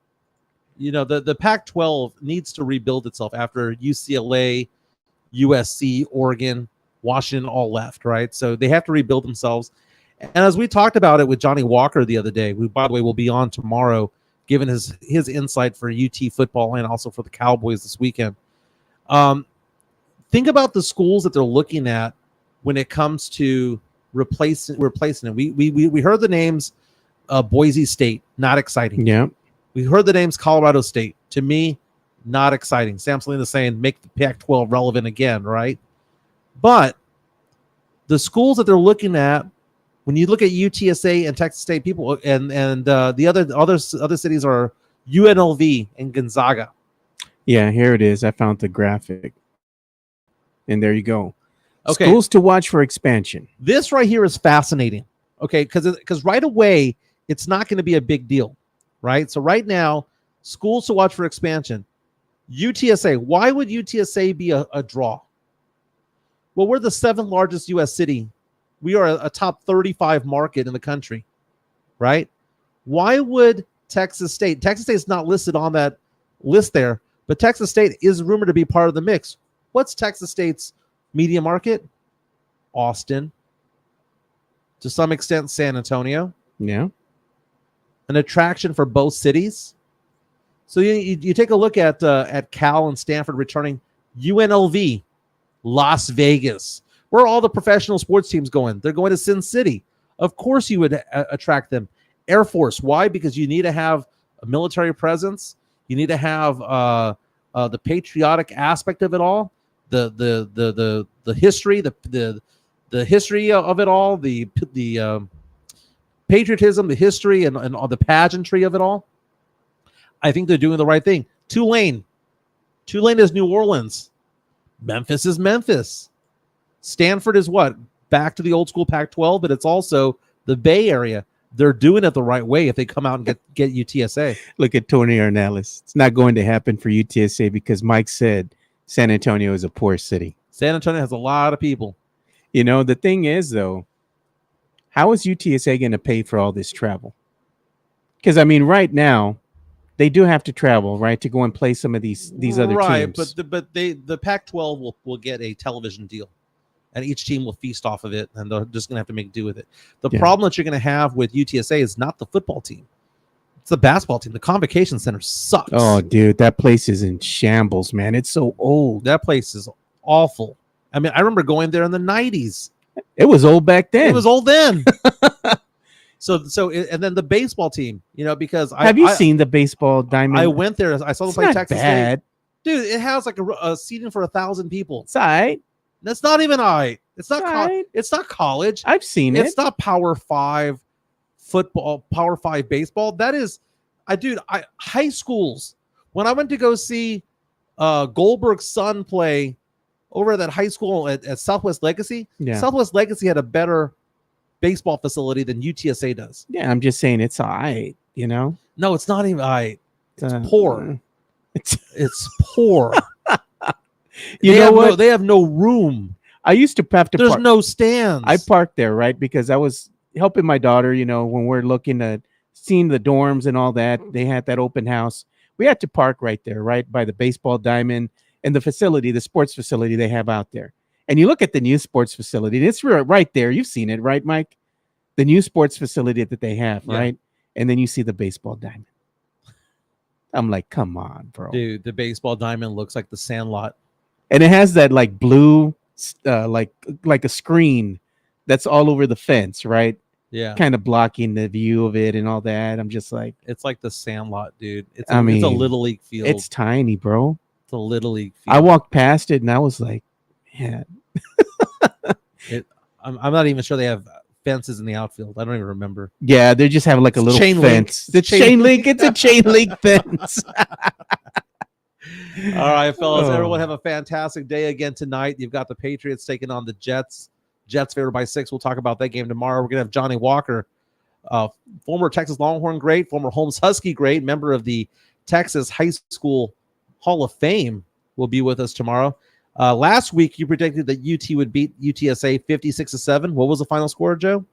The Pac-12 needs to rebuild itself after UCLA, USC, Oregon, Washington all left, right? So they have to rebuild themselves. And as we talked about it with Johnny Walker the other day, who, by the way, will be on tomorrow, given his insight for UT football and also for the Cowboys this weekend. Think about the schools that they're looking at when it comes to replacing it. We heard the names Boise State, not exciting. Yeah. We heard the names Colorado State. To me, not exciting. Sam Salinas saying make the Pac-12 relevant again, right? But the schools that they're looking at, when you look at UTSA and Texas State, people and the other cities are UNLV and Gonzaga. Yeah, here it is. I found the graphic, and there you go. Okay. Schools to watch for expansion. This right here is fascinating. Okay, because right away it's not going to be a big deal, right? So right now, schools to watch for expansion. UTSA. Why would UTSA be a draw? Well, we're the 7th largest U.S. city. We are a top 35 market in the country, right? Why would Texas State? Texas State is not listed on that list there, but Texas State is rumored to be part of the mix. What's Texas State's media market? Austin. To some extent, San Antonio. Yeah. An attraction for both cities. So you take a look at Cal and Stanford returning. UNLV, Las Vegas. Where are all the professional sports teams going? They're going to Sin City. Of course you would attract them. Air Force. Why? Because you need to have a military presence. You need to have the patriotic aspect of it all, the history, the history of it all, the patriotism, the history, and all the pageantry of it all. I think they're doing the right thing. Tulane is New Orleans. Memphis is Memphis. Stanford is what? Back to the old school Pac-12, but it's also the Bay Area. They're doing it the right way if they come out and get UTSA. Look at Tony Ornelas. It's not going to happen for UTSA because Mike said San Antonio is a poor city. San Antonio has a lot of people. You know, the thing is, though, how is UTSA going to pay for all this travel? Because, I mean, right now, they do have to travel, right, to go and play some of these other teams. Right, but the Pac-12 will get a television deal, and each team will feast off of it, and they're just going to have to make do with it. The problem that you're going to have with UTSA is not the football team. It's the basketball team. The Convocation Center sucks. Oh, dude, that place is in shambles, man. It's so old. That place is awful. I mean, I remember going there in the 90s. It was old back then. It was old then. So, and then the baseball team, you know, because have you seen the baseball diamond? I went there. I saw them play Texas State. Dude, it has like a seating for 1,000 people. It's all right. That's not even all right. It's not. It's not college. I've seen it. It's not Power 5 football, Power 5 baseball. That is, high schools. When I went to go see Goldberg's son play over at that high school at Southwest Legacy, Southwest Legacy had a better baseball facility than UTSA does. Yeah, I'm just saying it's all right, you know? No, it's not even all right. It's poor. It's poor. You know what? They have no room. I used to have to There's no stands. I parked there, right? Because I was helping my daughter, you know, when we're looking at seeing the dorms and all that. They had that open house. We had to park right there, right by the baseball diamond and the facility, the sports facility they have out there. And you look at the new sports facility, it's right there. You've seen it, right, Mike? The new sports facility that they have, right? And then you see the baseball diamond. I'm like, come on, bro. Dude, the baseball diamond looks like the Sandlot. And it has that like blue, like a screen that's all over the fence, right? Yeah. Kind of blocking the view of it and all that. I'm just like, it's like the Sandlot, dude. It's a little league field. It's tiny, bro. It's a little league field. I walked past it and I was like, yeah. I'm not even sure they have fences in the outfield. I don't even remember. Yeah, they just have like a little chain fence. Link. It's chain link. It's a chain link fence. All right, fellas. Everyone have a fantastic day again tonight. You've got the Patriots taking on the Jets. Jets favored by 6. We'll talk about that game tomorrow. We're going to have Johnny Walker, former Texas Longhorn great, former Holmes Husky great, member of the Texas High School Hall of Fame, will be with us tomorrow. Last week, you predicted that UT would beat UTSA 56-7. What was the final score, Joe?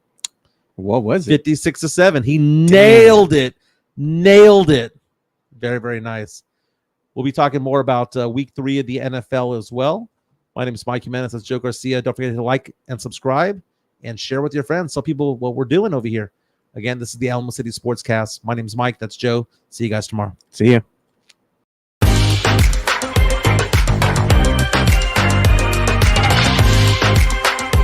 What was it? 56-7. He nailed it. Nailed it. Very, very nice. We'll be talking more about week 3 of the NFL as well. My name is Mike Jimenez. That's Joe Garcia. Don't forget to like and subscribe and share with your friends. Tell people what we're doing over here. Again, this is the Alamo City Sportscast. My name is Mike. That's Joe. See you guys tomorrow. See ya.